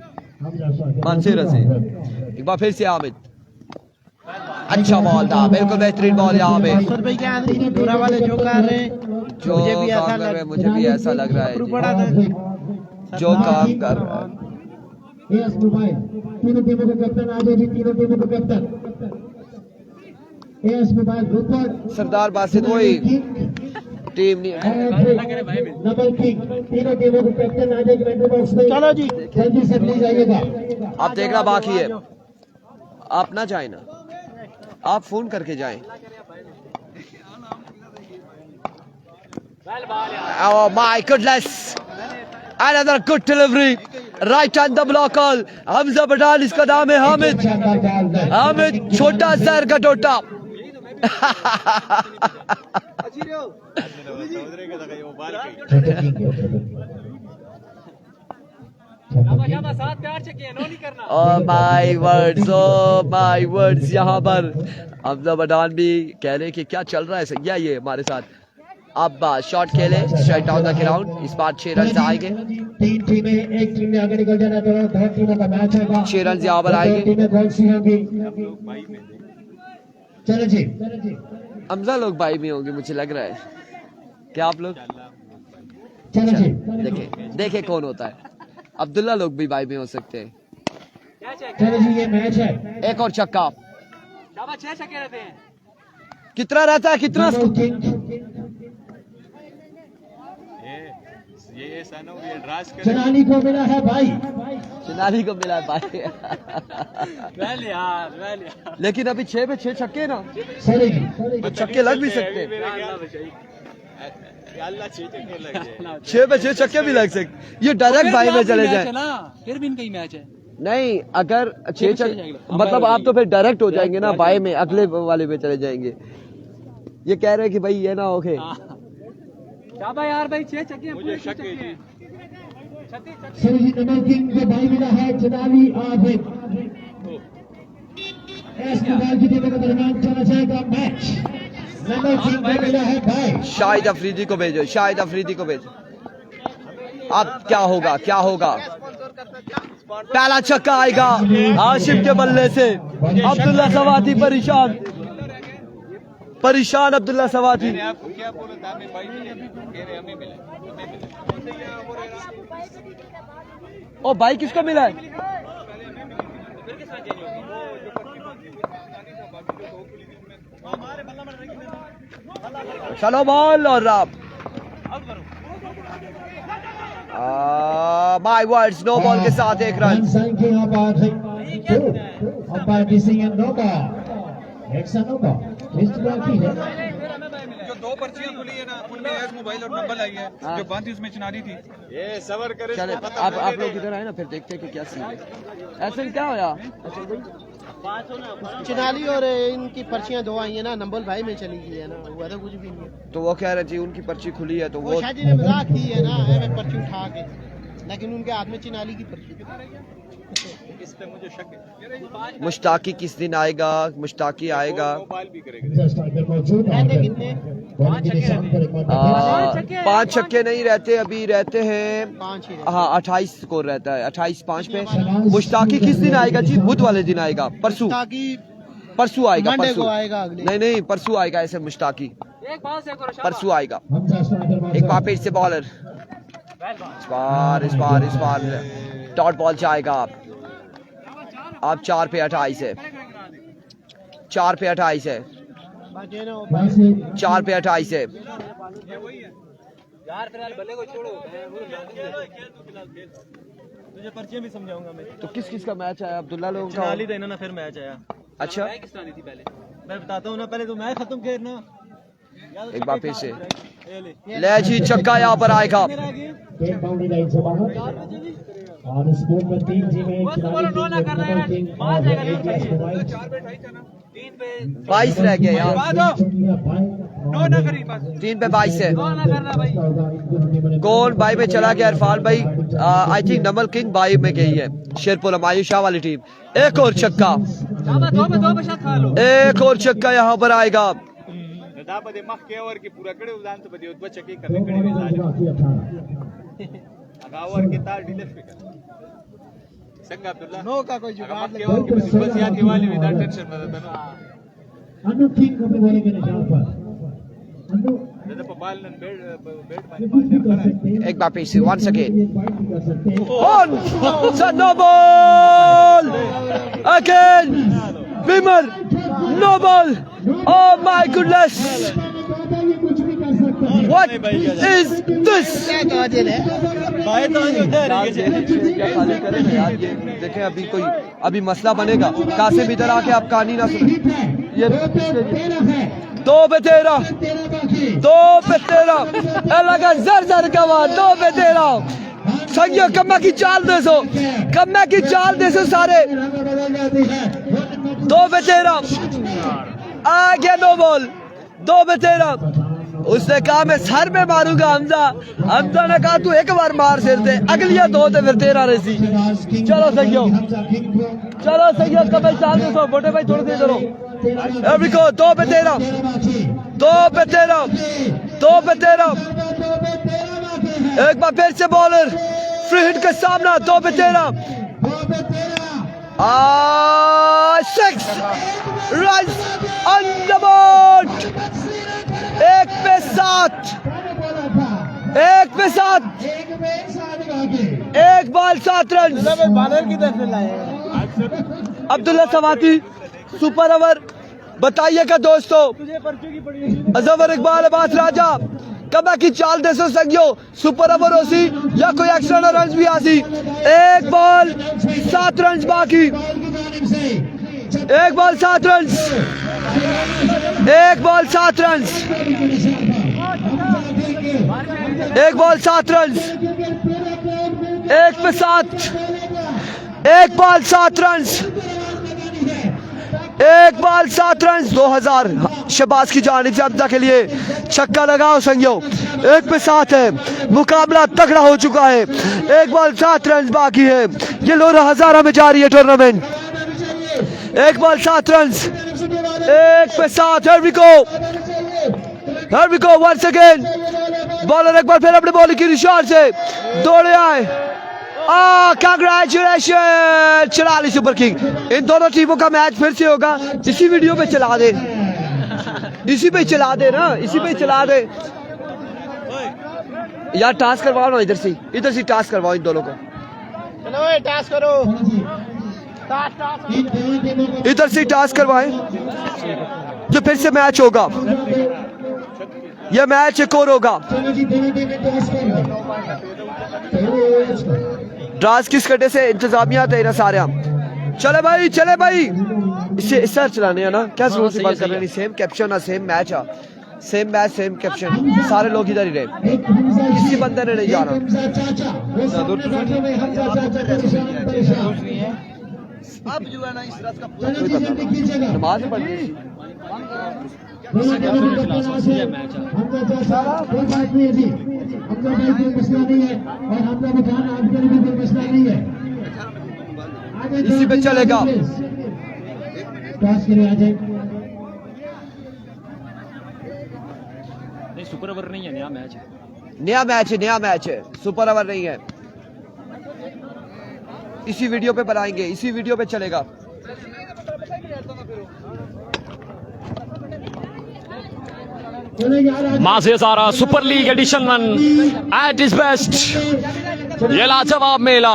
मानसेरा से। एक बार फिर से हामिद, अच्छा बॉल था, बिल्कुल बेहतरीन बॉल यहाँ पे। भाई क्या बुरा वाले जो कर रहे हैं, मुझे भी ऐसा लग रहा है जो काम कर रहा है। एएस मोबाइल तीनों टीमों के कैप्टन आ जाए जी, तीनों टीमों के कैप्टन। एएस मोबाइल ऊपर, सरदार बासित वही टीम नहीं नंबर किंग तीनों टीमों के कैप्टन आ जाएंगे कमेंट्री बॉक्स में। चलो जी जल्दी से प्लीज आइएगा। आप देखना बाकी है, आप ना जाए ना, आप फोन करके जाएं। Oh my goodness, another good delivery right on the block call। Hamza Pathan, इसका नाम है हामिद, हामिद छोटा सर का टोटा। Oh my words, oh my words। यहाँ पर हमजा पठान भी कह रहे कि क्या चल रहा है सैया ये हमारे साथ। अब शॉट खेले स्ट्राइक डाउन द ग्राउंड, इस बार 6 रन आएंगे। 3 टीमें, एक टीम ने आगे निकल जाना तो 2 टीमों का मैच होगा। 6 रन यहाँ पर आएंगे। टीमें कौन सी होंगी? चलो जी हमजा लोग भाई में होंगे मुझे लग रहा है। क्या आप लोग? चलो जी देखे कौन होता है। अब्दुल्ला लोग भी भाई में हो सकते हैं। चलो जी ये मैच है। एक और छक्का। कितना रहता है, कितना? ये सनो ये ड्रास कर चनानी को मिला है भाई, चिनारी को मिला है भाई। वेल यार लेकिन अभी 6 पे 6 छक्के ना, सही जी तो छक्के लग भी सकते हैं। अल्लाह चीटिंग लग जाए। 6 पे 6 छक्के भी लग सकते। ये डायरेक्ट भाई में चले जाए। फिर भी इनका ही मैच है। नहीं, अगर 6 छक्के मतलब आप तो फिर डायरेक्ट हो जाएंगे ना, बाय में अगले वाले में चले जाएंगे। ये कह रहे हैं कि भाई ये ना ओके। शाबाश यार भाई, 6 छक्के मुझे शक है जी। सही जी नंबर किंग को भाई मिला है चनानी आबिद। इस मैदान की टीमों के दरमियान चला जाएगा मैच। नंबर किंग को मिला है भाई। शाहिद अफरीदी को भेजो, शाहिद अफरीदी को भेजो। अब क्या होगा, क्या होगा? पहला छक्का आएगा आशिफ के बल्ले से। अब्दुल्ला सवाती परेशान, परेशान अब्दुल्ला सवाती। मैंने आपको क्या बोला था? हमें भाई मिले, कह रहे हमें मिला। ओ भाई किसको मिला है? चलो बॉल और माय वर्ड्स, नो बॉल के साथ 1 रन। जो 2 पर्चियां खुली है ना, उनमें एज मोबाइल और नंबर आई है। जो बंद थी उसमें चनारी थी। ये सबर करे। चले आप लोग इधर आए ना, फिर देखते हैं कि क्या सीन है। ऐसे क्या होया? चिनाली और इनकी पर्चियां 2 आई है ना, नंबर भाई में चली गई है ना, वो तो कुछ भी नहीं है। तो वो कह रहे थे उनकी पर्ची खुली है, तो वो शायद इन्हें मजाक की है ना, हमें पर्ची उठा के, लेकिन उनके हाथ में चिनाली की पर्ची। इस पे मुझे शक है। मुश्ताकी किस दिन आएगा? मुश्ताकी आएगा। मोबाइल भी करेगा। कितने? 5 छक्के नहीं रहते, अभी रहते हैं 5 ही। हाँ 28 स्कोर रहता है, 28-5 पे। मुश्ताकी किस दिन आएगा जी? बुध वाले दिन आएगा, परसों। ताकि परसों आएगा, मंडे को परसों। आएगा अगले। नहीं परसों आएगा ऐसे मुश्ताकी, परसों आएगा। एक बार फिर से बॉलर, इस बार डॉट बॉल जाएगा। अब 4 पे 28 है, 4 पे 28 है, 4 पे 28 है। यार फिलहाल बल्ले को छोड़ो, तुझे पर्चियां भी समझाऊंगा मैं। तो किस किस का मैच आया? अब्दुल्ला लोगों का। चिनाली देना ना, फिर मैच आया। अच्छा किस तरह थी पहले मैं बताता हूँ ना, पहले तो मैच खत्म करना। एक बार फिर से ले जी, छक्का यहाँ पर आएगा। बाउंड्री लाइन से बाहर और स्कोर पर 3 टीमें, नंबर किंग और 22 रह गया यार, 3 पे 22 है। कौन बाई में चला गया? इरफान भाई, I think number king by में गई है, शेरपुर हमायूं शाह वाली टीम। एक और छक्का, एक और छक्का यहाँ पर आएगा। दापदे मख के और की पूरा करे उदान तो बदियो 2 चक्के करे अगावर के तार डिलीट पे कर संग अब्दुल्ला नो का कोई जुगाड़ मख के और की बस याद दिवाली विदाउट टेंशन मत था अनु किंग को भी बोलेंगे निशान पर। अनु दादा पपाल ने बेड माने एक बार फिर से once again on no ball again, Wimmer no ball, oh my goodness, What is this? भाई तो खाली करें ना यार, ये देखें अभी मसला बनेगा। कासिम इधर आके आप कहानी ना सुने। ये 2 पे 13 लगा जर गवा 2 पे 13 संजय कम्मा की चाल देसो सारे 2 पे 13 आ गया नो बॉल 2 पे 13। उसने कहा मैं सर में मारूंगा हमजा ने कहा तू एक बार मार सिर से अगलिया 2 थे फिर 13 रही। चलो सही कमल चाल देसो मोटे भाई थोड़ी देर करो। एवरीको 2 पे 13 एक बार फिर से बॉलर फ्री हिट का सामना 2 पे 13 6 रन्स ऑन द बोर्ड 1 पे 7 1 बॉल 7 रन। अब्दुल्ला सवाती सुपर ओवर बताइएगा दोस्तों। अजवर इकबाल अब्बास राजा कबा की चाल देसो संगियो सुपर ओवर होसी या कोई एक्स्ट्रा रन भी आसी। 1 बॉल 7 रन बाकी 1 ball 7 run 1 ball 7 run 1 ball 7 run 1 पे 7 1 ball 7 run 1 ball 7 run 2000 Shahbaz की जानिब से हमजा के लिए छक्का लगाओ संगियो। 1 पे 7 है मुकाबला तगड़ा हो चुका है। 1 बॉल 7 रन बाकी है। ये लोरा हजारा में जारी है टूर्नामेंट। 1 बॉल 7 रन 1 पे 7। Here we go once again। Bowler एक बार फिर अपने बॉलिंग की निशान से दौड़े आए। Congratulation Chalali super king. इन दोनों टीमों का मैच फिर से होगा। इसी वीडियो पे चला दे इसी पे चला दे यार। टास्क करवाओ ना इधर से टास्क करवाओ इन दोनों को। चलो टास्क करो इधर से टास्क करवाएं जो फिर से मैच होगा। यह मैच एक और होगा। ड्रास किस कटे से इंतजामिया तेरा सारे चले भाई इसे सर चलाने है ना क्या जरूरत की बात कर रहे हैं। Same caption same match same match same caption सारे लोग इधर ही रहे। किसी बंदे ने नहीं जाना। अब जो है ना इस रथ का नमाज पढ़ रही इसी पे चलेगा। नहीं सुपर ओवर नहीं है, नया मैच है सुपर ओवर नहीं है। इसी वीडियो पे बनाएंगे, इसी वीडियो पे चलेगा। Maze Zara super league edition 1 at its best. ये लाजवाब मेला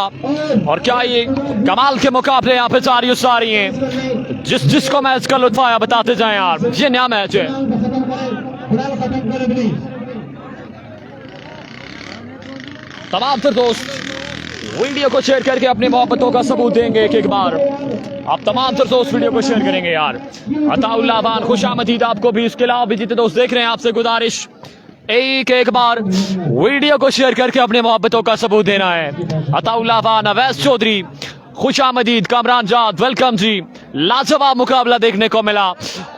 और क्या ये कमाल के मुकाबले यहाँ पे जारी सारी हैं। जिसको मैच का लुत्फ आया बताते जाएं यार। ये नया मैच है। तमाम तर दोस्त वीडियो को शेयर करके अपनी मोहब्बतों का सबूत देंगे एक बार। आप तमाम तर दोस्त वीडियो को शेयर करेंगे यार। अताउल्लाह खान खुशामदीद आपको भी। इसके अलावा भी जितने दोस्त देख रहे हैं आपसे गुजारिश एक बार वीडियो को शेयर करके अपने मोहब्बतों का सबूत देना है। अताउल्लाह खान, अवैस चौधरी, खुशामदीद, कामरान जाद, वेलकम जी। लाजवाब मुकाबला देखने को मिला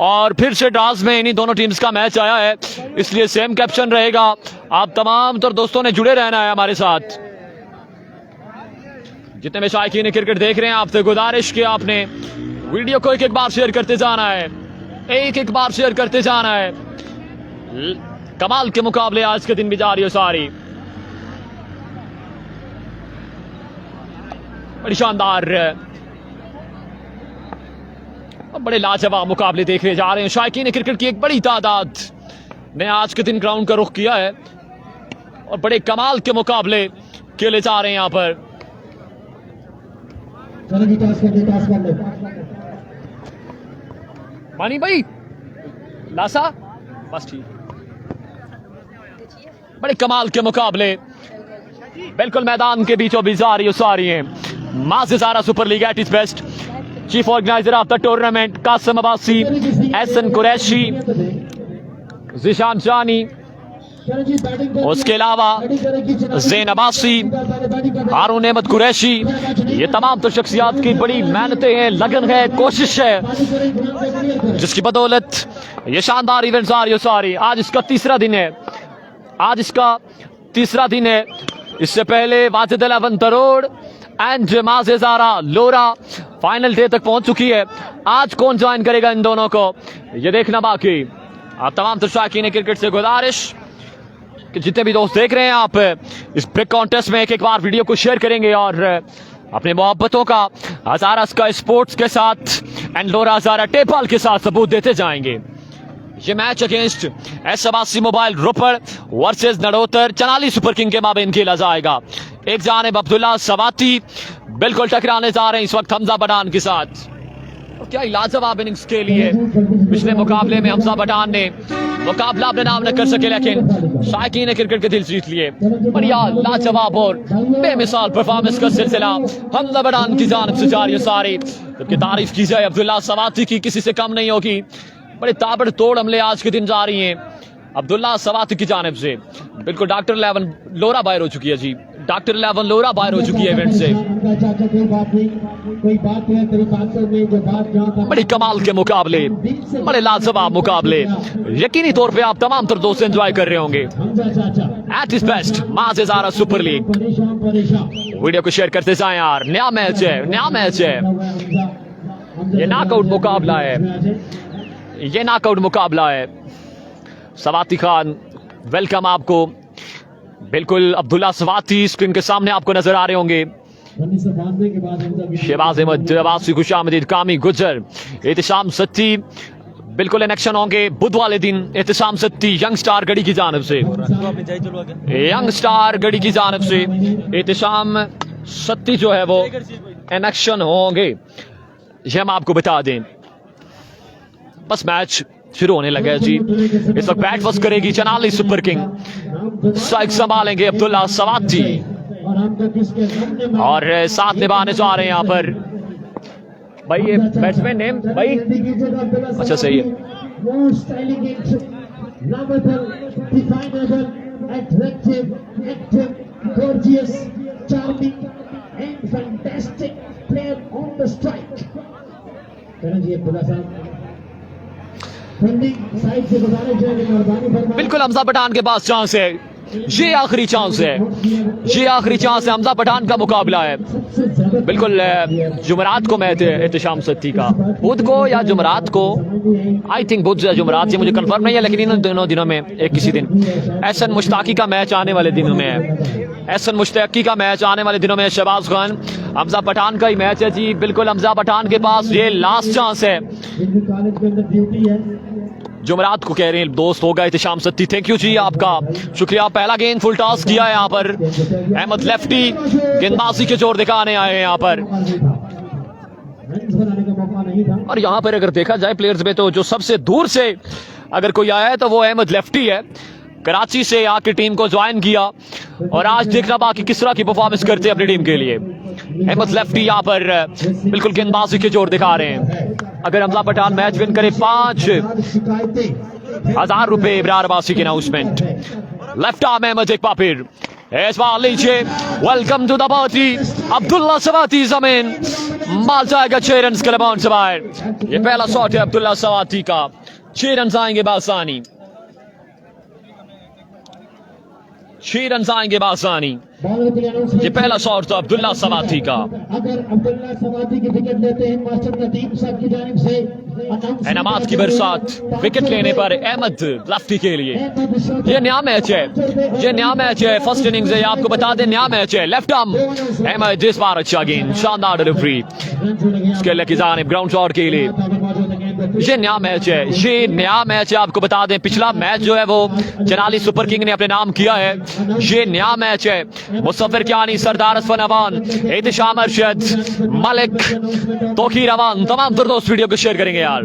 और फिर से ड्रास में इन्हीं दोनों टीम्स का मैच आया है, इसलिए सेम कैप्शन रहेगा। आप तमाम तर दोस्तों ने जुड़े रहना है हमारे साथ। जितने भी शायकीन क्रिकेट देख रहे हैं आपसे गुजारिश कि आपने वीडियो को एक बार शेयर करते जाना है, एक बार शेयर करते जाना है। कमाल के मुकाबले आज के दिन भी जारी हो सारी। बड़ी शानदार बड़े लाजवाब मुकाबले देखने जा रहे हैं। शायकीन क्रिकेट की एक बड़ी तादाद ने आज के दिन ग्राउंड का रुख किया है और बड़े कमाल के मुकाबले खेले जा रहे हैं यहाँ पर। मानी भाई लासा बस ठीक। बड़े कमाल के मुकाबले बिल्कुल मैदान के बीचों बीच आ रही है। Mazizara super league at its best. Chief organiser of the tournament Qasim Abbasi, Ehsan Qureshi, Zeeshan Jani, उसके अलावा ज़ैन अब्बासी, हारून अहमद कुरैशी, ये तमाम तो शख्सियात की बड़ी मेहनतें हैं, लगन है, कोशिश है, जिसकी बदौलत ये शानदार इवेंट्स आ रही। आज इसका तीसरा दिन है। इससे पहले Wajid 11 Tarod and Mazizara Lora final day तक पहुंच चुकी है। आज कौन ज्वाइन करेगा इन दोनों को, ये देखना बाकी। आप तमाम तो शायकीन क्रिकेट से गुजारिश कि जितने भी दोस्त देख रहे हैं आप इस ब्रिक कॉन्टेस्ट में एक बार वीडियो को शेयर करेंगे और अपने मोहब्बतों का हज़ारा स्काई स्पोर्ट्स के साथ एंड लोरा हज़ारा टेपाल के साथ सबूत देते जाएंगे। ये match against S Abbasi mobile Ropar versus Nadotar Chanali super king के माबेन खेला जाएगा। एक जानिब अब्दुल्ला सवाती बिल्कुल टकराने जा रहे हैं इस वक्त हमजा पठान के साथ। क्या लाजवाब इनिंग्स खेली है पिछले मुकाबले में हमजा पठान ने। मुकाबला अपने नाम न कर सके लेकिन शायकीन ने क्रिकेट के दिल जीत लिए। बढ़िया लाजवाब और बेमिसाल परफॉर्मेंस का सिलसिला हमजा पठान की जानिब से जारी है सारी। जबकि तारीफ की जाए अब्दुल्ला सवाती की किसी से कम नहीं होगी। बड़े ताबड़तोड़ हमले आज के दिन जा रही हैं अब्दुल्ला सवाती की जानिब से। बिल्कुल डॉक्टर 11 लोरा बाहर हो चुकी है जी, डॉक्टर 11 लोरा बाहर हो चुकी है इवेंट से। बड़ी कमाल के मुकाबले, बड़े लाजवाब मुकाबले, यकीनी तौर पे आप तमाम तर दोस्त एंजॉय कर रहे होंगे। At its best Mazizara super league. Video को शेयर करते जाएं यार। नया मैच है, ये नॉकआउट मुकाबला है। सवाती खान वेलकम आपको। बिल्कुल अब्दुल्ला सवाती स्क्रीन के सामने आपको नजर आ रहे होंगे। शहबाज अहमद अब्बासी, खुशामदीद, कामी गुजर, एहतिशाम सत्ती बिल्कुल इन एक्शन होंगे बुध वाले दिन। एहतिशाम सत्ती यंग स्टार गढ़ी की जानिब से, एहतिशाम सत्ती जो है वो इन एक्शन होंगे, ये हम आपको बता दें। बस मैच शुरू होने लगा है जी। इस वक्त बैट फर्स्ट करेगी चनाली सुपर किंग। स्ट्राइक संभालेंगे अब्दुल्ला सवाती और साथ निभाने जा रहे हैं यहाँ पर भाई ये बैट्समैन नेम भाई। अच्छा सही है। बिल्कुल हमजा पठान के पास चांस है, ये आखिरी चांस है हमजा पठान का मुकाबला है। बिल्कुल जुमरात को मैच है एहतिशाम सत्ती का, बुध को या जुमरात को, आई थिंक बुध या जुमरात, ये मुझे कंफर्म नहीं है लेकिन इन दोनों दिनों में एक किसी दिन एहसन मुश्ताकी का मैच आने वाले दिनों में है। शहबाज खान हमजा पठान का ही मैच है जी। बिल्कुल हमजा पठान के पास ये लास्ट चांस है। जुमरात को कह रहे हैं दोस्त होगा एहतिशाम सत्ती। थैंक यू जी, आपका शुक्रिया। पहला गेंद फुल टॉस किया है यहाँ पर अहमद लेफ्टी, गेंदबाजी के जोर दिखाने आए हैं यहाँ पर। और यहाँ पर अगर देखा जाए प्लेयर्स में तो जो सबसे दूर से अगर कोई आया है तो वो अहमद लेफ्टी है। कराची से आके टीम को ज्वाइन किया और आज देखना बाकी किस तरह की परफॉर्मेंस करते हैं अपनी टीम के लिए। अहमद लेफ्टी यहाँ पर बिल्कुल गेंदबाजी के जोर दिखा रहे हैं। अगर हमजा पठान मैच विन करे 5,000 रुपए इब्रार अब्बासी की अनाउंसमेंट। लेफ्ट आर्म अहमद एक बार फिर इस बार लीजिए। Welcome to the party. Abdullah Swati जमीन माल जाएगा 6 रन के लबाउंड से बाहर। ये पहला शॉट है अब्दुल्ला सवाती का, 6 रन आएंगे बासानी, 6 रन आएंगे बासानी। ये पहला शॉट था अब्दुल्ला सवाती का। अगर अब्दुल्ला सवाती की विकेट लेते हैं मास्टर नदीम साहब की जानिब से इनामात की बरसात विकेट लेने पर अहमद लेफ्टी के लिए। ये नया मैच है, फर्स्ट इनिंग्स है, आपको बता दें नया मैच है। लेफ्ट आर्म अहमद इस बार अच्छा गेंद, शानदार डिलीवरी उसके लिए की जानिब ग्राउंड शॉट के लिए। ये नया मैच है, आपको बता दें पिछला मैच जो है वो चनाली सुपर किंग ने अपने नाम किया है। ये नया मैच है। मुस्तफिर कियानी, सरदार असफर अवान, एहतिशाम अरशद, मलिक, तौकीर अवान, तमाम दोस्त वीडियो को शेयर करेंगे यार।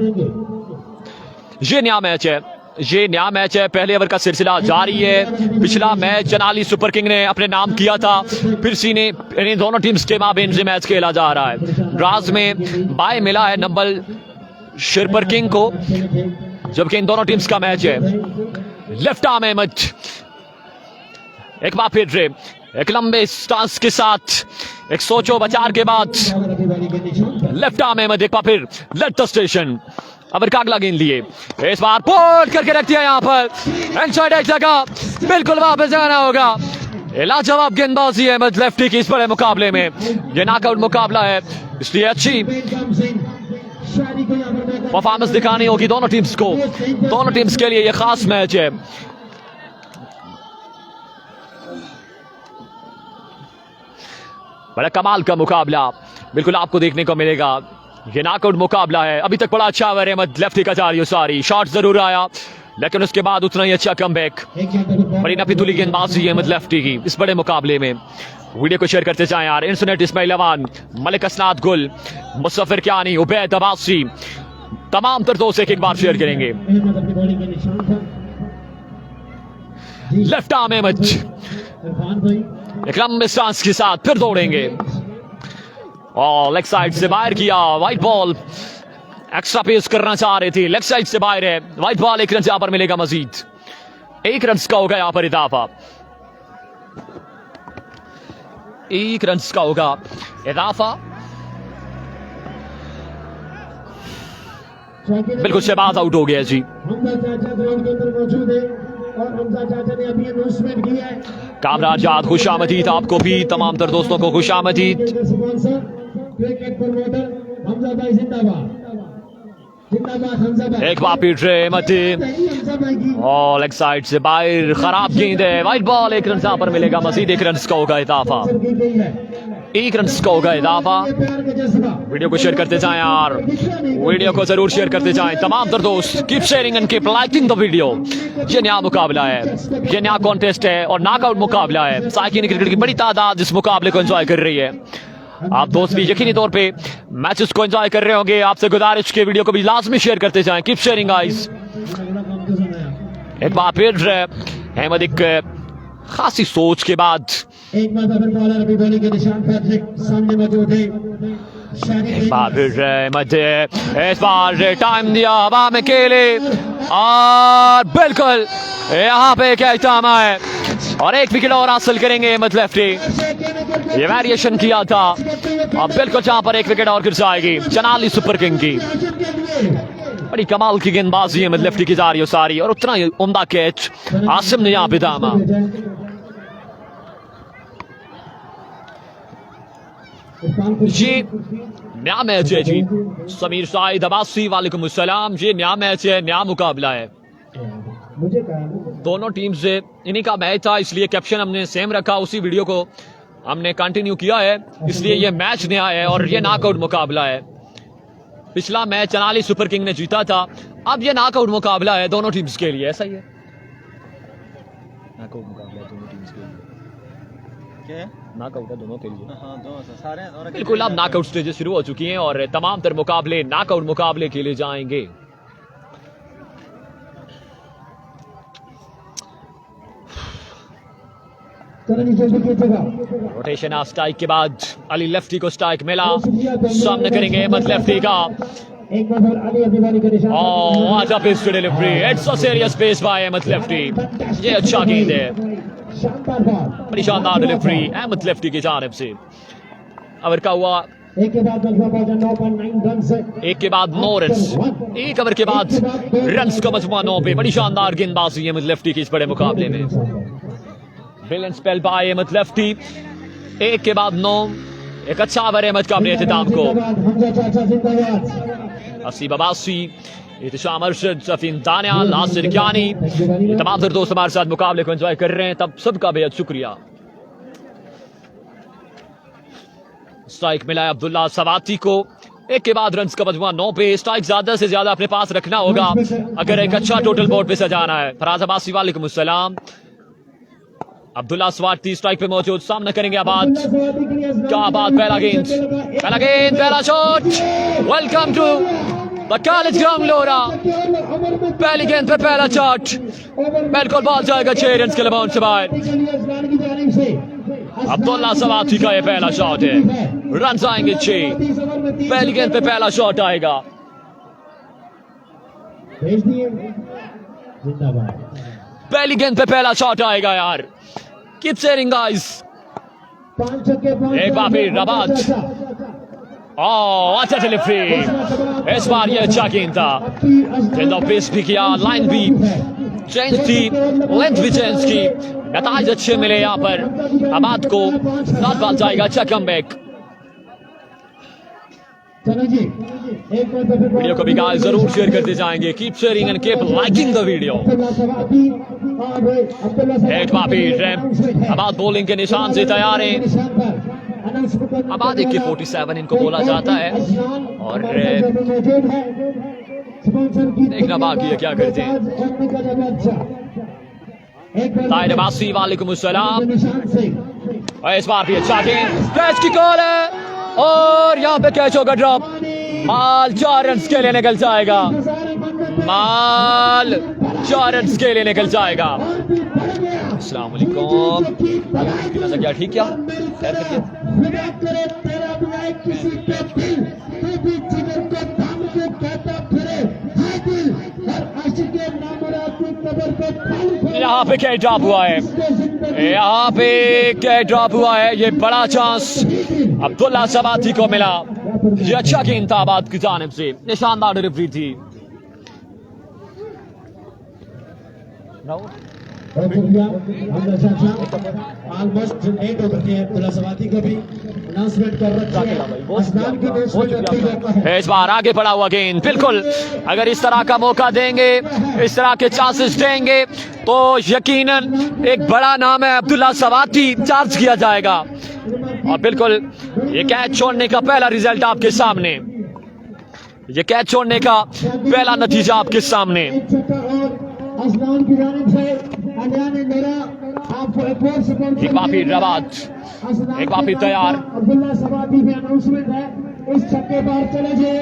ये नया मैच है ये नया मैच है, पहले ओवर का सिलसिला जारी है। पिछला मैच चनाली सुपर किंग ने अपने नाम किया था, फिर सी ने इन दोनों टीम्स के माबेन से मैच खेला जा रहा है। ड्राज में बाय मिला है नंबल सुपर किंग को, जबकि इन दोनों टीम्स का मैच है। लेफ्ट आर्म अहमद एक बार फिर एक लंबे स्टांस के साथ, एक सोचो बचार के बाद लेफ्ट आर्म अहमद एक बार फिर लेट द स्टेशन। अब कागला गेंद लिए, इस बार पोल करके रख दिया यहाँ पर, इनसाइड एक जगह बिल्कुल वापस जाना होगा। लाजवाब गेंदबाजी है अहमद लेफ्टी की इस बड़े मुकाबले में। ये नॉकआउट मुकाबला है, इसलिए अच्छी परफॉर्मेंस दिखानी होगी दोनों टीम्स को। दोनों टीम्स के लिए ये खास मैच है। बड़ा कमाल का मुकाबला बिल्कुल आपको देखने को मिलेगा। ये नॉकआउट मुकाबला है। अभी तक बड़ा अच्छा ओवर अहमद लेफ्टी का जारी सारी शॉट जरूर आया, लेकिन उसके बाद उतना ही अच्छा कमबैक। बड़ी नफीतुली गेंदबाजी अहमद लेफ्टी की इस बड़े मुकाबले में। वीडियो को शेयर करते जाएं यार। इंसोनेट इस्माइल अवान, मलिक असनाद गुल, मुसफिर क्यानी, उबैद अब्बासी, तमाम तर दोस्त एक बार शेयर करेंगे। लेफ्ट आर्म अहमद एक लंबे स्टांस के साथ फिर दौड़ेंगे और लेग साइड से बाहर किया। वाइट बॉल एक्स्ट्रा पेस करना चाह रहे थे, लेग साइड से बाहर है। वाइट बॉल, एक रन यहां पर मिलेगा मजीद। एक रन का होगा यहां पर इजाफा, एक रन का होगा इजाफा। बिल्कुल शहबाज आउट हो गया जी। कामरान जाद खुशामदीद, आपको भी तमाम तर दोस्तों को खुशामदीद। एक बार फिर और लेग साइड से बाहर खराब गेंद है। वाइट बॉल, एक रन यहां पर मिलेगा मजीद। एक रन का होगा इजाफा, एक रन का होगा इजाफा। वीडियो को शेयर करते जाएं यार, वीडियो को जरूर शेयर करते जाएं तमाम तर दोस्त। Keep sharing and keep liking the video. ये नया मुकाबला है, ये नया कॉन्टेस्ट है और नॉकआउट मुकाबला है। साइकिल क्रिकेट की बड़ी तादाद इस मुकाबले को एंजॉय कर रही है। आप दोस्त भी यकीनी तौर पे मैचेस को एंजॉय कर रहे होंगे। आपसे गुजारिश के वीडियो को भी लाजमी शेयर करते जाएं। Keep sharing guys. एक बार फिर अहमद एक खासी सोच के बाद एक बॉलर अभी बॉलिंग के निशान पर सामने मौजूद है। एक बार फिर अहमद इस बार टाइम दिया हवा में खेले और बिल्कुल यहाँ पे क्या इतामा है और एक विकेट और हासिल करेंगे अहमद लेफ्टी। ये वेरिएशन किया था और बिल्कुल जहां पर एक विकेट और गिर जाएगी चनाली सुपर किंग की। बड़ी कमाल की गेंदबाजी अहमद लेफ्टी की जा रही है सारी और उतना ही उम्दा कैच आसिम ने यहाँ पे दामा। जी नया मैच है जी। समीर शाहिद अब्बासी, वालेकुम अस्सलाम। ये नया मैच है, नया मुकाबला है। दोनों टीम से इन्हीं का मैच था, इसलिए कैप्शन हमने सेम रखा, उसी वीडियो को हमने कंटिन्यू किया है, इसलिए ये मैच नया है और ये नॉकआउट मुकाबला है। पिछला मैच चनाली सुपर किंग ने जीता था, अब ये नॉकआउट मुकाबला है दोनों टीम्स के लिए। ऐसा ही है, नॉकआउट मुकाबला है दोनों टीम्स के लिए। क्या नॉकआउट है दोनों के लिए। हाँ दोनों सारे बिल्कुल, अब नॉकआउट स्टेजेस शुरू हो चुकी हैं और तमाम तर मुकाबले नॉकआउट मुकाबले के लिए जाएंगे। रोटेशन ऑफ स्ट्राइक के बाद अली लेफ्टी को स्ट्राइक मिला, सामने करेंगे अहमद लेफ्टी का। Delivery, it's a serious pace by Ahmad lefty. ये अच्छा गेंद है, बड़ी शानदार डिलीवरी अहमद लेफ्टी की जानिब से। ओवर का हुआ एक के बाद 9 रन, एक ओवर के बाद रन का मजमुआ 9 पे। बड़ी शानदार गेंदबाजी अहमद लेफ्टी की इस बड़े मुकाबले में। Brilliant spell by Ahmad lefty, एक के बाद 9। एक अच्छा ओवर अहमद का अपने एहतिताम को। असीब अब्बासी, इत्तिशाम अरशद, सफीन दानियाल, नासिर क्यानी, तमाम तर दोस्त हमारे साथ मुकाबले को एंजॉय कर रहे हैं, तब सबका बेहद शुक्रिया। स्ट्राइक मिला है अब्दुल्ला सवाती को, एक के बाद रन का मजमुआ 9 पे। स्ट्राइक ज्यादा से ज्यादा अपने पास रखना होगा अगर एक अच्छा टोटल बोर्ड पे सजाना है। फराज अब्बासी, वालेकुम अस्सलाम। अब्दुल्ला स्वाति स्ट्राइक पे मौजूद, सामने करेंगे आबाद। क्या बात, पहला गेंद, पहला शॉट। वेलकम टू बकालिज ग्राउंड लोरा पहली गेंद पे पहला शॉट बिल्कुल बॉल जाएगा 6 रन के लिए बाउंस बाहर। अब्दुल्ला सवाती का ये पहला शॉट है, रन आएंगे 6। पहली गेंद पे पहला शॉट आएगा। पहली गेंद पे पहला शॉट आएगा यार। Keep sharing guys. एक बार फिर रबात। अच्छा डिलीवरी, इस बार ये अच्छा गेंद था। पेस भी किया, लाइन भी चेंज थी, लेंथ भी चेंज की, नताज अच्छे मिले यहाँ पर अबाद को। 7 बॉल जाएगा, अच्छा कमबैक। वीडियो को भी गाइस जरूर शेयर करते जाएंगे। Keep sharing and keep liking the video. एक बार फिर अबाद बॉलिंग के निशान से तैयार है। अबाद के 47 इनको बोला जाता है और देखना बाकी है क्या करते हैं। ताहिर अब्बासी वालेकुम अस्सलाम। इस बार भी अच्छा गेंद, कैच की कॉल है और यहाँ पे कैच होगा ड्रॉप। माल 4 रन के लिए निकल जाएगा। माल 4 रन के लिए निकल जाएगा। अस्सलाम वालेकुम। क्या ठीक क्या खैर करिए। यहाँ पे कैच ड्रॉप हुआ है, यहाँ पे कैच ड्रॉप हुआ है। ये बड़ा चांस अब्दुल्ला सवाती को मिला। ये अच्छा गेंद था आबाद की जानिब से, निशानदार डिलीवरी थी। ऑलमोस्ट 8 ओवर के अब्दुल्ला सवाती को भी अनाउंसमेंट कर रखा है। इस बार आगे बढ़ा हुआ गेंद, बिल्कुल अगर इस तरह का मौका देंगे, इस तरह के चांसेस देंगे तो यकीनन एक बड़ा नाम है अब्दुल्ला सवाती चार्ज किया जाएगा। और बिल्कुल ये कैच छोड़ने का पहला रिजल्ट आपके सामने, ये कैच छोड़ने का पहला नतीजा आपके सामने। एक बार फिर रबात, एक बार फिर तैयार।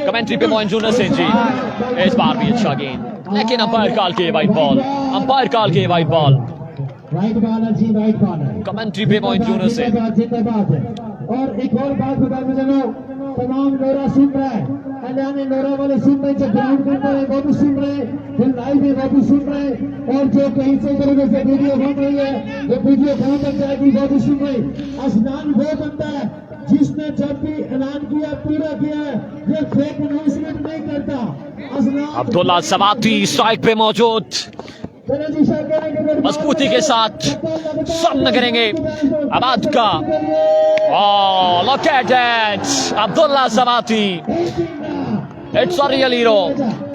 कमेंट्री पे मौजूद है जी। इस बार भी अच्छा गेंद, लेकिन अंपायर कॉल के वाइड बॉल, अंपायर कॉल के वाइड बॉल। राइट बॉलर जी, राइट बॉलर। कमेंट्री पे मौजूद है। और एक और बात बता दें, तमाम लोरा सुन रहा है, हरियाणा लोरा वाले सुन रहे, जो ग्राउंड के अंदर है वो भी सुन रहे, जो लाइव में वो भी सुन रहे, और जो कहीं से इधर उधर से वीडियो बन रही है, वो वीडियो कहाँ तक जाएगी वो भी सुन रहे। असनान वो बंदा है जिसने जब भी ऐलान किया पूरा किया है, ये फेक अनाउंसमेंट नहीं करता। असनान अब्दुल्ला सवाती स्ट्राइक पे मौजूद, मजबूती के साथ सामना करेंगे आबाद का। Look at that, Abdullah Samati. It's a real hero.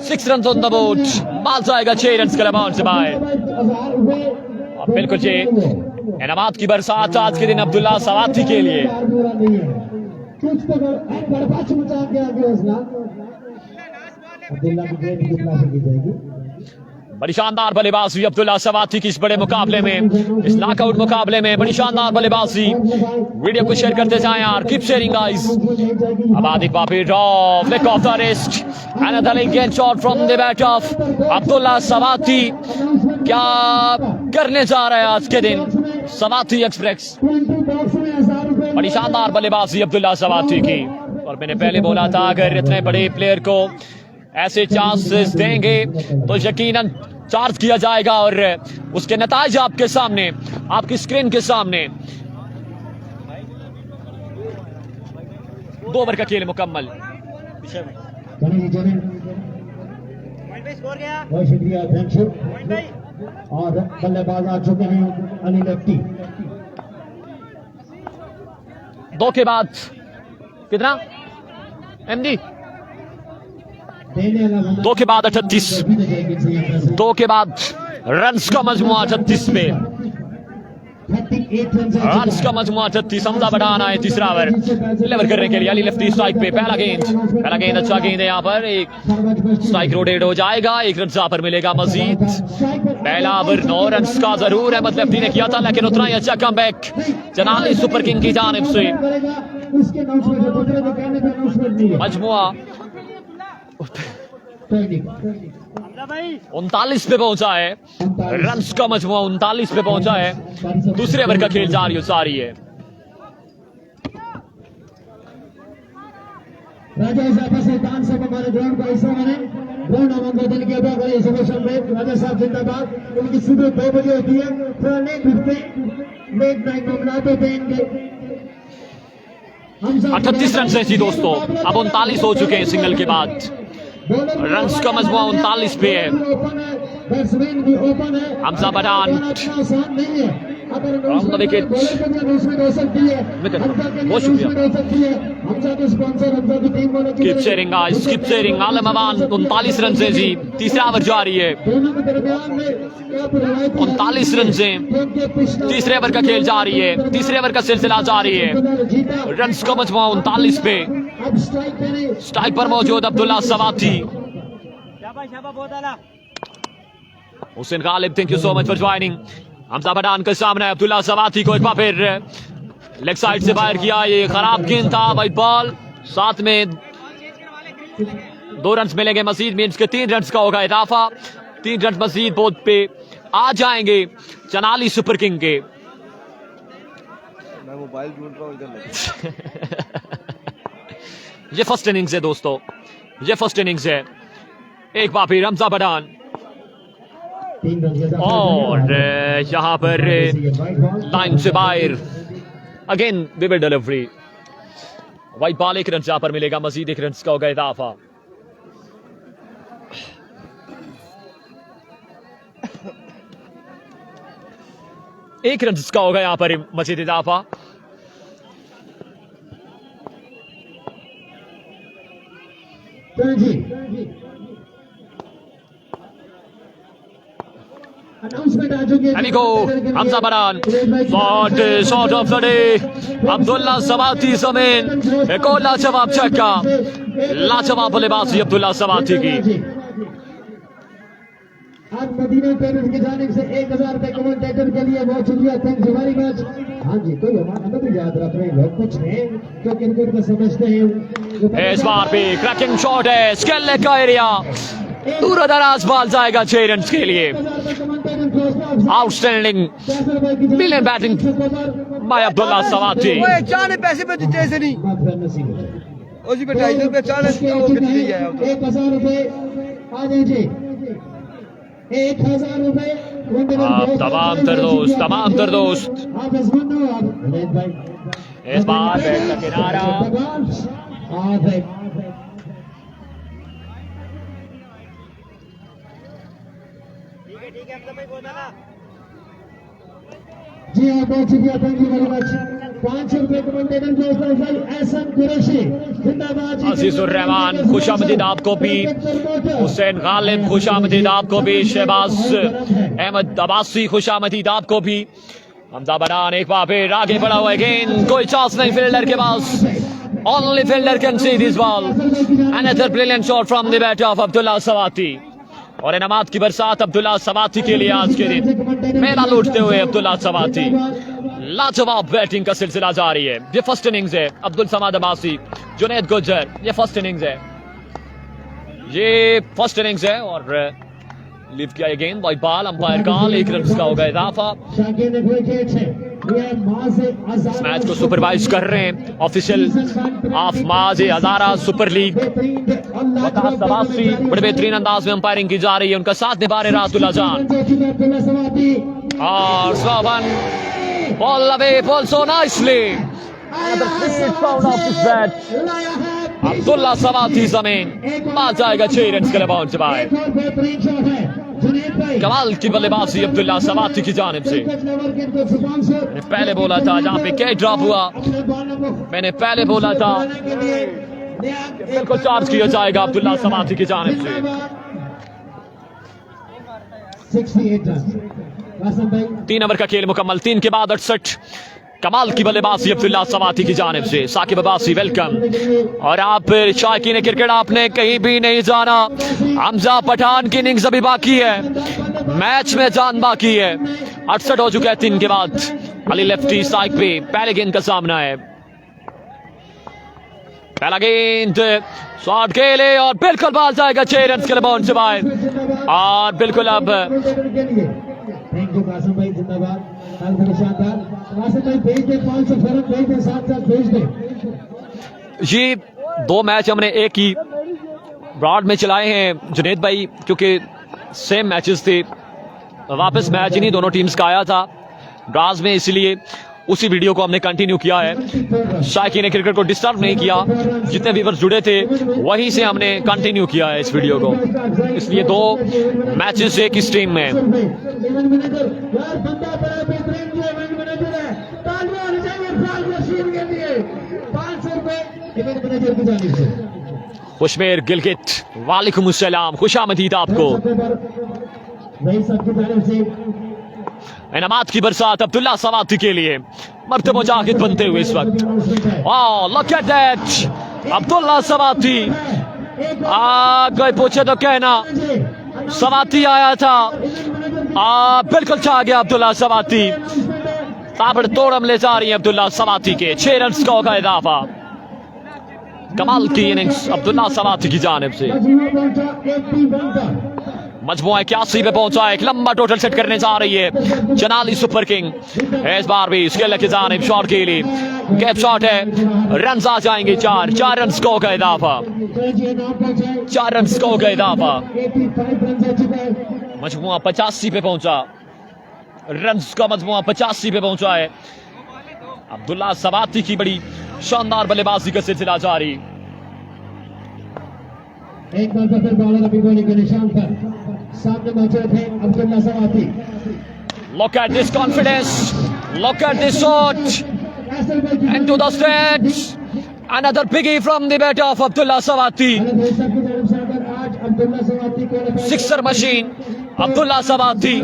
6 runs on the board. माल जाएगा 6 रन के अमाउंट से बाहर। बिल्कुल जी, इनामात की बरसात आज के दिन अब्दुल्ला सवाती के लिए। बड़ी शानदार बल्लेबाजी अब्दुल्ला सवाती की इस बड़े मुकाबले में, इस नॉकआउट मुकाबले में बड़ी शानदार बल्लेबाजी। वीडियो को शेयर करते जाएं यार, कीप शेयरिंग गाइस। अब एक बार फिर drop, flick of the wrist, another again shot from the bat of Abdullah सवाती। क्या करने जा रहा है आज के दिन सवाती एक्सप्रेस। बड़ी शानदार बल्लेबाजी अब्दुल्ला सवाती की। और मैंने पहले बोला था अगर इतने बड़े प्लेयर को ऐसे चांसेस देंगे तो यकीनन चार्ज किया जाएगा और उसके नताइज आपके सामने, आपकी स्क्रीन के सामने। 2 ओवर का खेल मुकम्मल। बहुत शुक्रिया, थैंक यू। और बल्लेबाज आ चुके हैं अली लेफ्टी। 2 के बाद कितना एमडी 2 के बाद 38, 2 के बाद रन्स का मजमुआ 36 पे, रन्स का मजमुआ 36। हमजा बढ़ाना है तीसरा ओवर डिलीवर करने के लिए अली लेफ्टी स्ट्राइक पे। पहला गेंद अच्छा गेंद है। यहाँ पर एक स्ट्राइक रोटेट हो जाएगा, 1 रन पर मिलेगा मजीद। पहला ओवर 9 रन का जरूर अहमद लेफ्टी ने किया था, लेकिन उतना ही अच्छा कमबैक जनाली सुपर किंग की जानिब से। 39 पे पहुंचा है, रन का मजमुआ 39 पे पहुंचा है। दूसरे ओवर का खेल जारी है। राजा साहब से दान सब हमारे ग्राउंड का हिस्सा बने। ग्राउंड अनुमोदन किया था बड़े इनोवेशन में। राजा साहब जिंदाबाद। उनकी सुबह 2 बजे होती है, थोड़ा लेट उठते, लेट नाइट में बनाते थे इनके 38 रन से जी दोस्तों, अब 39 हो चुके हैं सिंगल के बाद। रन का मजमुआ 39 पे है। बैट्समैन भी ओपन है। हमजा पठान आसान नहीं है। On the wicket. बहुत शुक्रिया। Keep sharing guys, keep sharing. Alam Aman 39 run से जी, तीसरा ओवर जारी है। 39 रन से तीसरे ओवर का खेल जारी है, तीसरे ओवर का सिलसिला जारी है। रन का मजमुआ 39 पे। स्ट्राइक पर मौजूद Abdullah Swati. Hussain Ghalib, thank you so much for joining. Hamza Pathan के सामने अब्दुल्ला सवाती को एक बार फिर लेग साइड से फायर किया। ये खराब गेंद था, वाइट बॉल। साथ में 2 रन मिलेंगे मजीद, मीन्स के 3 रन का होगा इजाफा। 3 रन मजीद बोर्ड पे आ जाएंगे चनाली सुपर किंग के। मैं मोबाइल ढूंढ रहा हूँ इधर। ये फर्स्ट इनिंग्स है दोस्तों, ये फर्स्ट इनिंग्स है। एक बार फिर हमजा पठान और यहाँ पर लाइन से बाहर again vivid delivery. White ball, 1 run यहाँ पर मिलेगा मजीद, 1 रन का होगा इजाफा। एक रन का होगा यहाँ पर मजीद इजाफा। Hamza Pathan shot of the day. Abdullah Swati समेत एक और लाजवाब छक्का। लाजवाब बल्लेबाजी अब्दुल्ला सवाती की। आज मदीना टेनिस की जानिब से 1000 रुपए कमेंटेटर के लिए बहुत शुक्रिया, थैंक यू वेरी मच। हाँ जी, कोई हमारा भी याद रख रहे लोग कुछ हैं जो क्रिकेट को समझते हैं। इस बार भी क्रैकिंग शॉट है, स्केल का एरिया, दूर दराज बॉल जाएगा 6 रन के लिए। Outstanding brilliant batting bye Abdullah सवाती। ओए जाने पैसे पे तुझे से नहीं उसी पे 250 रुपए चाले वो कितनी नहीं आया। 1000 रुपए आ जाइए, 1000 रुपए। आप तमाम तरदोस्त आप इस बार बैट का किनारा। जी हाँ, बहुत शुक्रिया, थैंक यू वेरी मच। 500 रुपए कमेंटेटर एहसन कुरैशी जिंदाबाद। अजीजुर रहमान खुशामदीद आपको भी, हुसैन गालिब खुशामदीद आपको भी, शहबाज अहमद अब्बासी खुशामदीद आपको भी। हमजा पठान एक बार फिर आगे बढ़ा हुआ है, गेंद कोई चांस नहीं फील्डर के पास। Only fielder can see this ball. Another brilliant shot from the bat of Abdullah Swati. और इनामात की बरसात अब्दुल्ला सवाती के लिए आज के दिन। मेला लूटते हुए अब्दुल्ला सवाती। लाजवाब बैटिंग का सिलसिला जारी है। ये फर्स्ट इनिंग्स है। अब्दुल समाद अब्बासी, जुनैद गुज्जर, ये फर्स्ट इनिंग्स है, ये फर्स्ट इनिंग्स है। और लिव किया गेंद, white ball, umpire call, 1 run का होगा इजाफा। इस मैच को सुपरवाइज कर रहे हैं ऑफिशियल ऑफ माज हजारा सुपर लीग वकास अब्बासी। बड़े बेहतरीन अंदाज में अंपायरिंग की जा रही है, उनका साथ निभा रहे रातुल्ला जान। और सोवन ball away, ball so nicely, Abdullah Swati जमीन, बाल जाएगा 6 रन के लिए बाउंस बाय। कमाल की बल्लेबाजी अब्दुल्ला सवाती की जानिब से। मैंने पहले बोला था जहाँ पे कैच ड्रॉप हुआ, मैंने पहले बोला था बिल्कुल चार्ज किया जाएगा अब्दुल्ला सवाती की जानिब से। 3 ओवर का खेल मुकम्मल, 3 के बाद 68। कमाल की बल्लेबाजी अब्दुल्ला सवाती की जानिब से। साकिब अब्बासी वेलकम। और आप शायकीन क्रिकेट, आपने कहीं भी नहीं जाना। हमजा पठान की इनिंग्स अभी बाकी है, मैच में जान बाकी है। 68 हो चुका है 3 के बाद। अली लेफ्टी स्ट्राइक पे, पहले गेंद का सामना है। पहला गेंद शॉट के लिए और बिल्कुल बॉल जाएगा 6 रन के लिए बाउंड से बाहर। और बिल्कुल अब थैंक यू कासिम भाई, जिंदाबाद। कल बड़े शानदार कासिम भाई, भेज दे 500 फॉरन, भेज दे, साथ साथ भेज दे। ये 2 मैच हमने एक ही ब्रॉड में चलाए हैं जुनेद भाई, क्योंकि सेम मैचेस थे। वापस मैच इन्हीं दोनों टीम्स का आया था ड्राज में, इसलिए उसी वीडियो को हमने कंटिन्यू किया है। शायकी ने क्रिकेट को डिस्टर्ब नहीं किया, जितने व्यूअर्स जुड़े थे वहीं से हमने कंटिन्यू किया है इस वीडियो को, इसलिए 2 मैचेस एक इस टीम में। खुशमेर गिलगित, वालेकुम अस्सलाम, खुशामदीद आपको। इनामात की बरसात अब्दुल्ला सवाती के लिए मर्तबा जाहिद बनते हुए इस वक्त। लुक एट दैट, अब्दुल्ला सवाती कोई पूछे तो कहना सवाती आया था, बिल्कुल छा गया अब्दुल्ला सवाती। ताबड़तोड़ हमले जा रही है अब्दुल्ला सवाती के, 6 रन स्कोर का इजाफा। कमाल की इनिंग्स अब्दुल्ला सवाती की जानिब से। मजमुआ 81 पे पहुंचा, एक लंबा टोटल सेट करने जा रही है जनाली सुपर किंग। इस बार भी स्केल की जानिब शॉट के लिए गैप शॉट है, रन आ जाएंगे 4 रन स्कोर का इजाफा, 4 रन स्कोर का इजाफा। मजमुआ 85 पे पहुंचा, रन का मजमुआ 85 पे पहुंचा है। अब्दुल्ला सवाती की बड़ी शानदार बल्लेबाजी का सिलसिला जारी। एक बार फिर बॉलर अभी बॉलिंग के निशान पर सामने मौजूद है अब्दुल्ला सवाती। Look at this confidence, look at this shot into the stands. Another biggie from the bat of Abdullah Sawati. Sixer machine Abdullah सवाती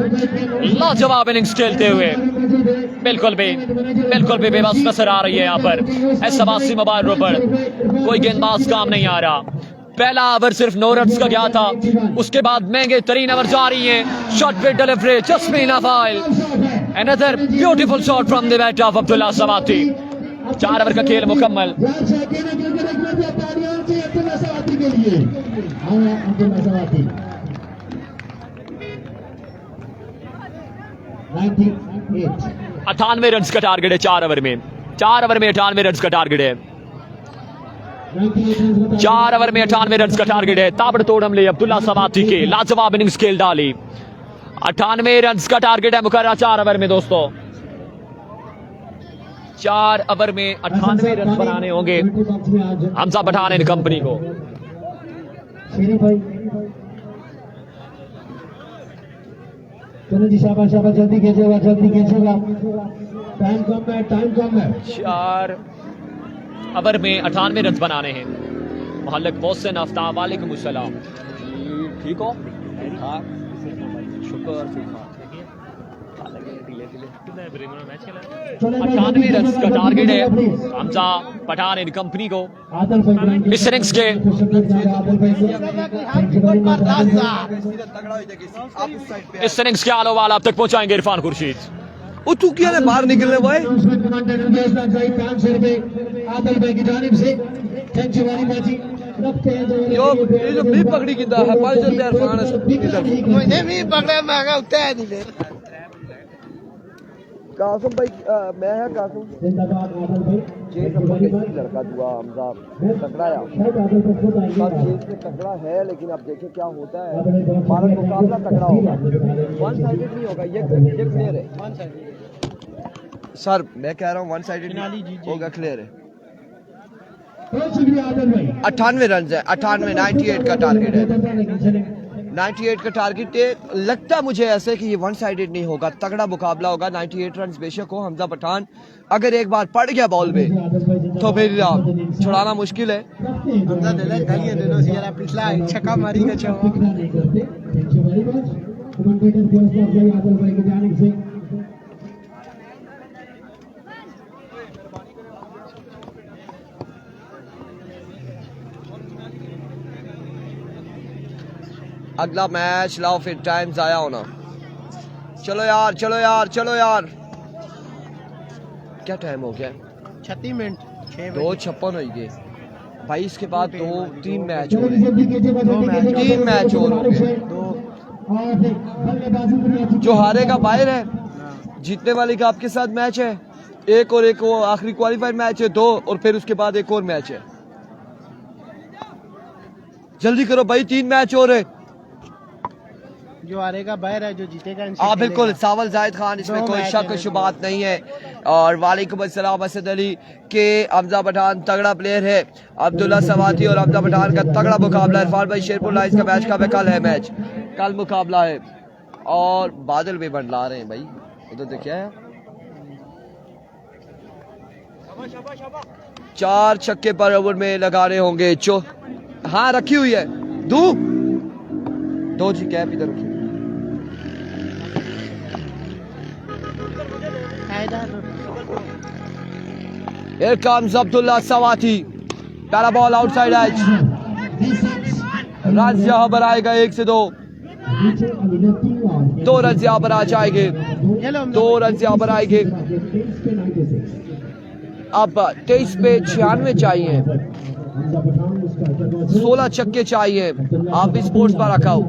लाजवाब इनिंग्स खेलते हुए बिल्कुल भी बेबस नजर आ रही है यहाँ पर। ऐसा 82 मोबाइल पर कोई गेंदबाज काम नहीं आ रहा। पहला ओवर सिर्फ 9 रन का गया था, उसके बाद महंगे तरीन ओवर जा रही है। शॉट पे delivery jasmine file, another beautiful shot from the bat of Abdullah Swati. 4 over का खेल मुकम्मल। अठानवे रन का टारगेट है 4 ओवर में। 4 ओवर में 98 रन का टारगेट है। 4 ओवर में 98 रन का टारगेट है। ताबड़तोड़ हमले अब्दुल्ला सवाती के, लाजवाब इनिंग्स खेल डाली। 98 रन का टारगेट है मुकर्रर 4 ओवर में दोस्तों। 4 ओवर में 98 रन बनाने होंगे हमजा पठान एंड कंपनी को। चलो जी, शाबाश शाबाश, जल्दी खींचेगा, जल्दी खींचेगा, टाइम कम है, टाइम कम है। 4 ओवर में 98 रन बनाने हैं। मोहल्लक मोहसिन आफ्ताब, वालेकुम अस्सलाम, ठीक हो? हाँ शुक्र। 98 रन का टारगेट है हमजा पठान एंड कंपनी को इस इनिंग्स के। इस इनिंग्स के आलो वाला अब तक पहुंचाएंगे इरफान खुर्शीद। वो तू क्या बाहर निकलने भाई। आदल भाई की जानिब से थैंक यू वेरी मच। ये जो भी पकड़ी की है 5 इरफान मुझे भी पकड़े, मैं उठे नहीं कासिम भाई, मैं है कासिम जिंदाबाद आदल भाई। 6 नंबर के लड़का दुआ हमजा तगड़ा है, तगड़ा है, लेकिन अब देखें क्या होता है। हमारा मुकाबला तगड़ा होगा, 1 साइडेड नहीं होगा। ये क्लियर है सर, मैं कह रहा हूँ 1 साइडेड होगा, क्लियर है। बहुत शुक्रिया आदल भाई। 98 रन है, 98 98 का टारगेट है। 98 का टारगेट है। लगता मुझे ऐसे कि ये 1 साइडेड नहीं होगा, तगड़ा मुकाबला होगा। 98 रन बेशक हो, हमजा पठान अगर एक बार पड़ गया बॉल पे तो फिर छुड़ाना मुश्किल है। छक्का मारी का अगला मैच लाओ, फिर टाइम जाया होना। चलो यार, चलो यार, चलो यार। क्या टाइम हो गया? 36 मिनट 2:56 हो गए। भाई इसके बाद 2-3 मैच हो रहे हैं, 3 मैच और हो गए। जो हारेगा बाहर है, जीतने वाले का आपके साथ मैच है एक, और एक वो आखिरी क्वालिफायर मैच है 2, और फिर उसके बाद एक और मैच है। जल्दी करो भाई, 3 मैच और है। जो हारेगा बाहर है, जो जीतेगा इनसे हाँ बिल्कुल, खेलेगा। सावल जाहिद खान, इसमें 2 कोई मैच शक है शुबात नहीं है। और वालेकुम अस्सलाम असद अली के हमजा पठान तगड़ा प्लेयर है, अब्दुल्ला सवाती और हमजा पठान का तगड़ा मुकाबला। इरफान भाई शेरपुर लाइन्स का मैच कब है? कल है मैच, कल मुकाबला है। और बादल भी बंडला रहे हैं भाई, उधर देखिए 4 छक्के पर ओवर में लगाने होंगे। हाँ रखी हुई है, दो जी कैप इधर रखी। Here comes Abdullah Sawati. पहला बॉल आउटसाइड एज, रन यहाँ पर आएगा 1 से 2 रन यहाँ पर आ जाएंगे, 2 रन यहाँ पर आएंगे। अब 23 पे 96 चाहिए, 16 छक्के चाहिए। आप भी स्पोर्ट्स पर रखाओ।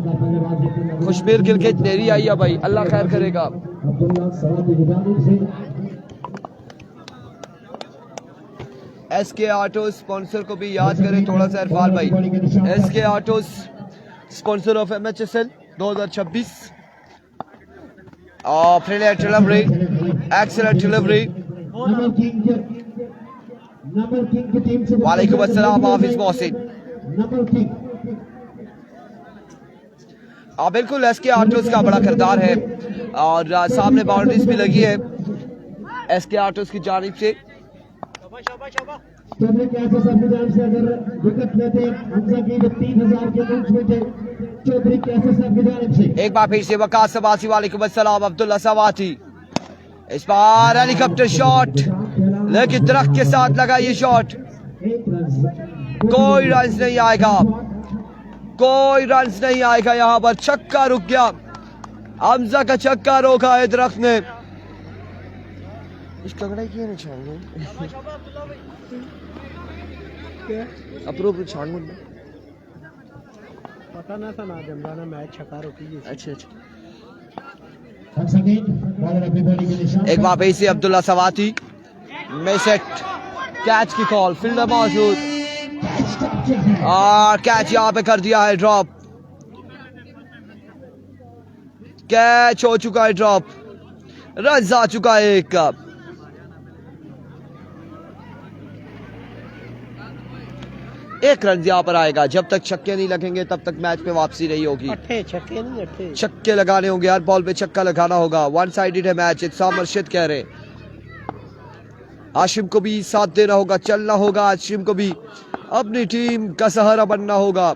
खुशबीर गिल के देरी आई है भाई, अल्लाह खैर करेगा। SK ऑटो स्पॉन्सर को भी याद करें थोड़ा सा इरफान भाई। SK auto sponsor of MHSL 2026। Brilliant delivery, excellent delivery. वालेकुम अस्सलाम हाफिज मोहसिन। बिल्कुल SK ऑटोस का बड़ा किरदार है, और सामने बाउंड्रीज भी लगी है SK ऑटोस की जानिब से। एक बार फिर से वकास सबासी, वालेकुम अस्सलाम अब्दुल्ला सवाती। इस बार हेलीकॉप्टर शॉट, लेकिन दरख्त के साथ लगा ये शॉट, कोई रन नहीं आएगा, कोई रन नहीं आएगा। यहाँ पर छक्का रुक गया, हमजा का छक्का रोका है दरख्त ने। इस कगड़ा की निशान अप्रूव छान पता ना था ना जमराना मैच छक्का रोकी। अच्छा। एक बार फिर से अब्दुल्ला सवाती में सेट, कैच की कॉल, फील्डर मौजूद, और कैच यहाँ पे कर दिया है ड्रॉप। कैच हो चुका है ड्रॉप, रन आ चुका है एक। एक रन यहाँ पर आएगा। जब तक छक्के नहीं लगेंगे तब तक मैच पे वापसी नहीं होगी। छक्के नहीं अट्ठे, छक्के लगाने होंगे, हर बॉल पे छक्का लगाना होगा। 1 साइडेड है मैच, इत्साम मर्शिद कह रहे। हाशिम को भी साथ देना होगा, चलना होगा। हाशिम को भी अपनी टीम का सहारा बनना होगा।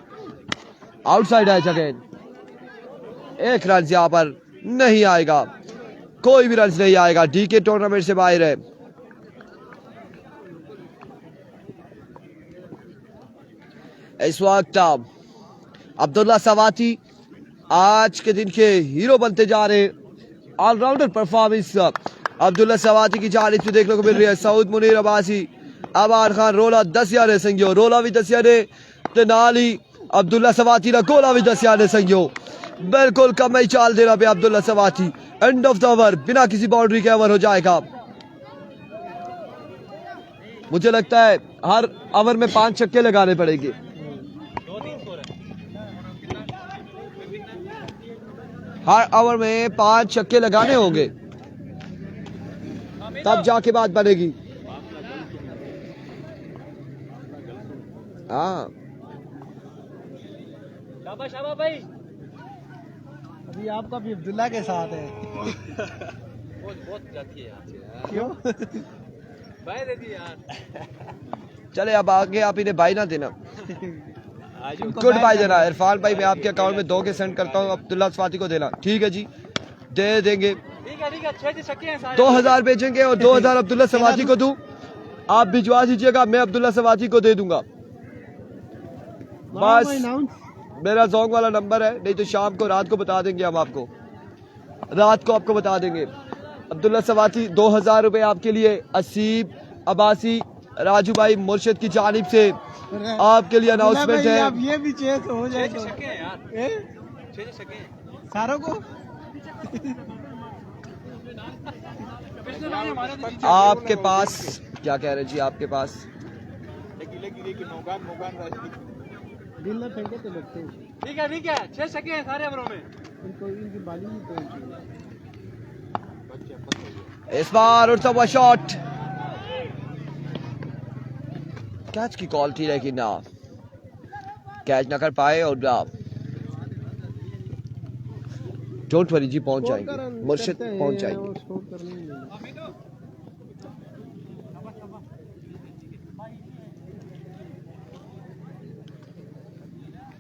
आउटसाइड है अगेन, एक रन यहाँ पर नहीं आएगा, कोई भी रन नहीं आएगा। डीके टूर्नामेंट से बाहर है। इस वक्त अब्दुल्ला सवाती आज के दिन के हीरो बनते जा रहे। ऑलराउंडर परफॉर्मेंस अब्दुल्ला सवाती की जानिब से देखने को मिल रही है। सऊद मुनीर अब्बासी, आबाद खान, रोला दसिया ने संगियो, रोला भी दसिया ने ते नाल ही अब्दुल्ला सवाती का गोला भी दसिया ने संगियो। बिल्कुल कम ही चाल देना पे अब्दुल्ला सवाती। एंड ऑफ द ओवर बिना किसी बाउंड्री के ओवर हो जाएगा। मुझे लगता है हर ओवर में 5 छक्के लगाने पड़ेंगे। हर ओवर में 5 छक्के लगाने होंगे, तब जाके बात बनेगी। हाँ शाबाश भाई, अभी आपका भी अब्दुल्ला के साथ है। बहुत जाती है यहाँ से। क्यों? बाय दे दी यार। चले अब आगे आप इन्हें बाई ना देना, आज गुड बाय देना। इरफान भाई मैं आपके अकाउंट में 2 के सेंड करता हूँ, अब्दुल्ला सवाती को देना। ठीक है जी, दे देंगे। ठीक है 6 छक्के हैं सारे। 2000 भेजेंगे और 2000 अब्दुल्ला सवाती को दूं। आप भिजवा दीजिएगा, मैं अब्दुल्ला सवाती को दे दूंगा। बस मेरा जोंग वाला नंबर है, नहीं तो शाम को रात को बता देंगे हम आपको, रात को आपको बता देंगे। अब्दुल्ला सवाती 2000 रुपए आपके लिए। असीब अब्बासी राजू भाई मुर्शिद की जानिब से आपके लिए अनाउंसमेंट है। अब ये भी चेक हो जाए तो छक्के हैं यार, ए? 6 छक्के हैं। सारों को आपके पास क्या कह रहे जी? आपके पास गिले गिले की नौगान राशि दिल न फेंके तो लगते हैं। ठीक है 6 छक्के हैं सारे ओवरों में। इनको इनकी बाली नहीं पहुंची। इस बार उड़ता हुआ शॉट, कैच की कॉल थी लेकिन ना कैच ना कर पाए और डोंट वरी जी, पहुंच जाएंगे, मुर्शिद पहुंच जाएंगे।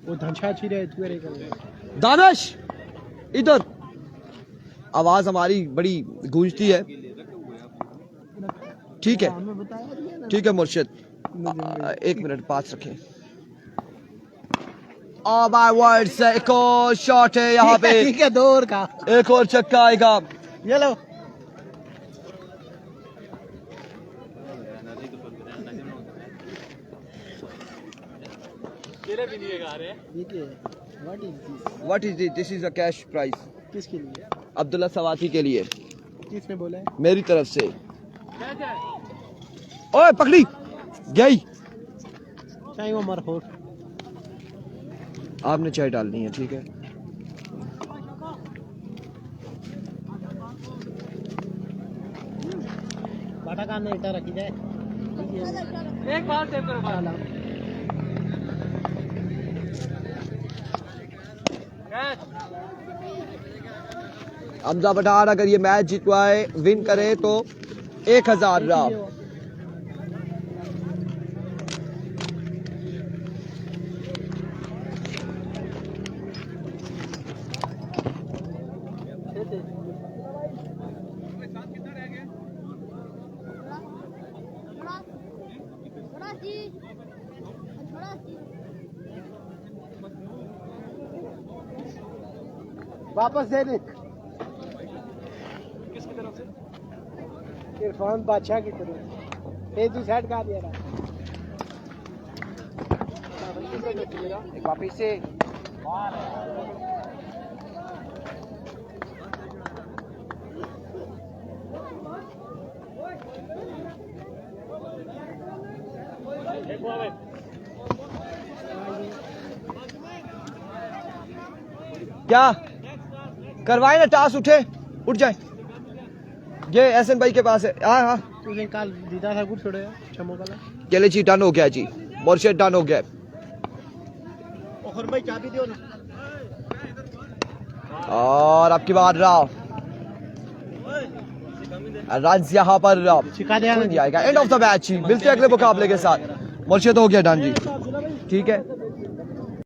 वो धंछा छी रहे तू रे कर दानिश इधर, आवाज हमारी बड़ी गूंजती है। ठीक है हमें बताया दिया ना। ठीक है मुर्शिद, 1 मिनट पास रखें। ओ माय वर्ड्स, एक और शॉट है यहाँ पे, ठीक है 2 ओवर का एक और छक्का आएगा। ये लो। गिले भी नहीं गा रहे। ये क्या है? What is this? What is this is a cash prize किसके लिए? अब्दुल्ला सवाती के लिए, किसने बोला है? मेरी तरफ से। ओए पकड़ी गई, चाहे वो मर हो। आपने चाय डालनी है, ठीक है। बाटा काम नहीं इटा रखी जाए। एक बार टेप करो बाल। हमजा पठान अगर ये मैच जितवाए, विन करे तो 1000 राम। वापस दे दे। किसकी तरफ से? इरफान बादशाह की तरफ। ये तू सेट कर दिया रहा। वापिस से क्या करवाए ना, टास उठे, उठ जाए। ये एहसन भाई के पास है। हाँ हाँ तुझे कल दीदा था कुछ छोड़े चमो वाला। चले जी, डन हो गया जी, मुर्शिद डन हो गया। और भाई चाबी दियो ना। और आपकी बात राव रन यहाँ पर सिखा दिया ना। जाएगा। एंड ऑफ द मैच, मिलते हैं अगले मुकाबले के साथ। मुर्शिद हो गया डन जी, ठीक है।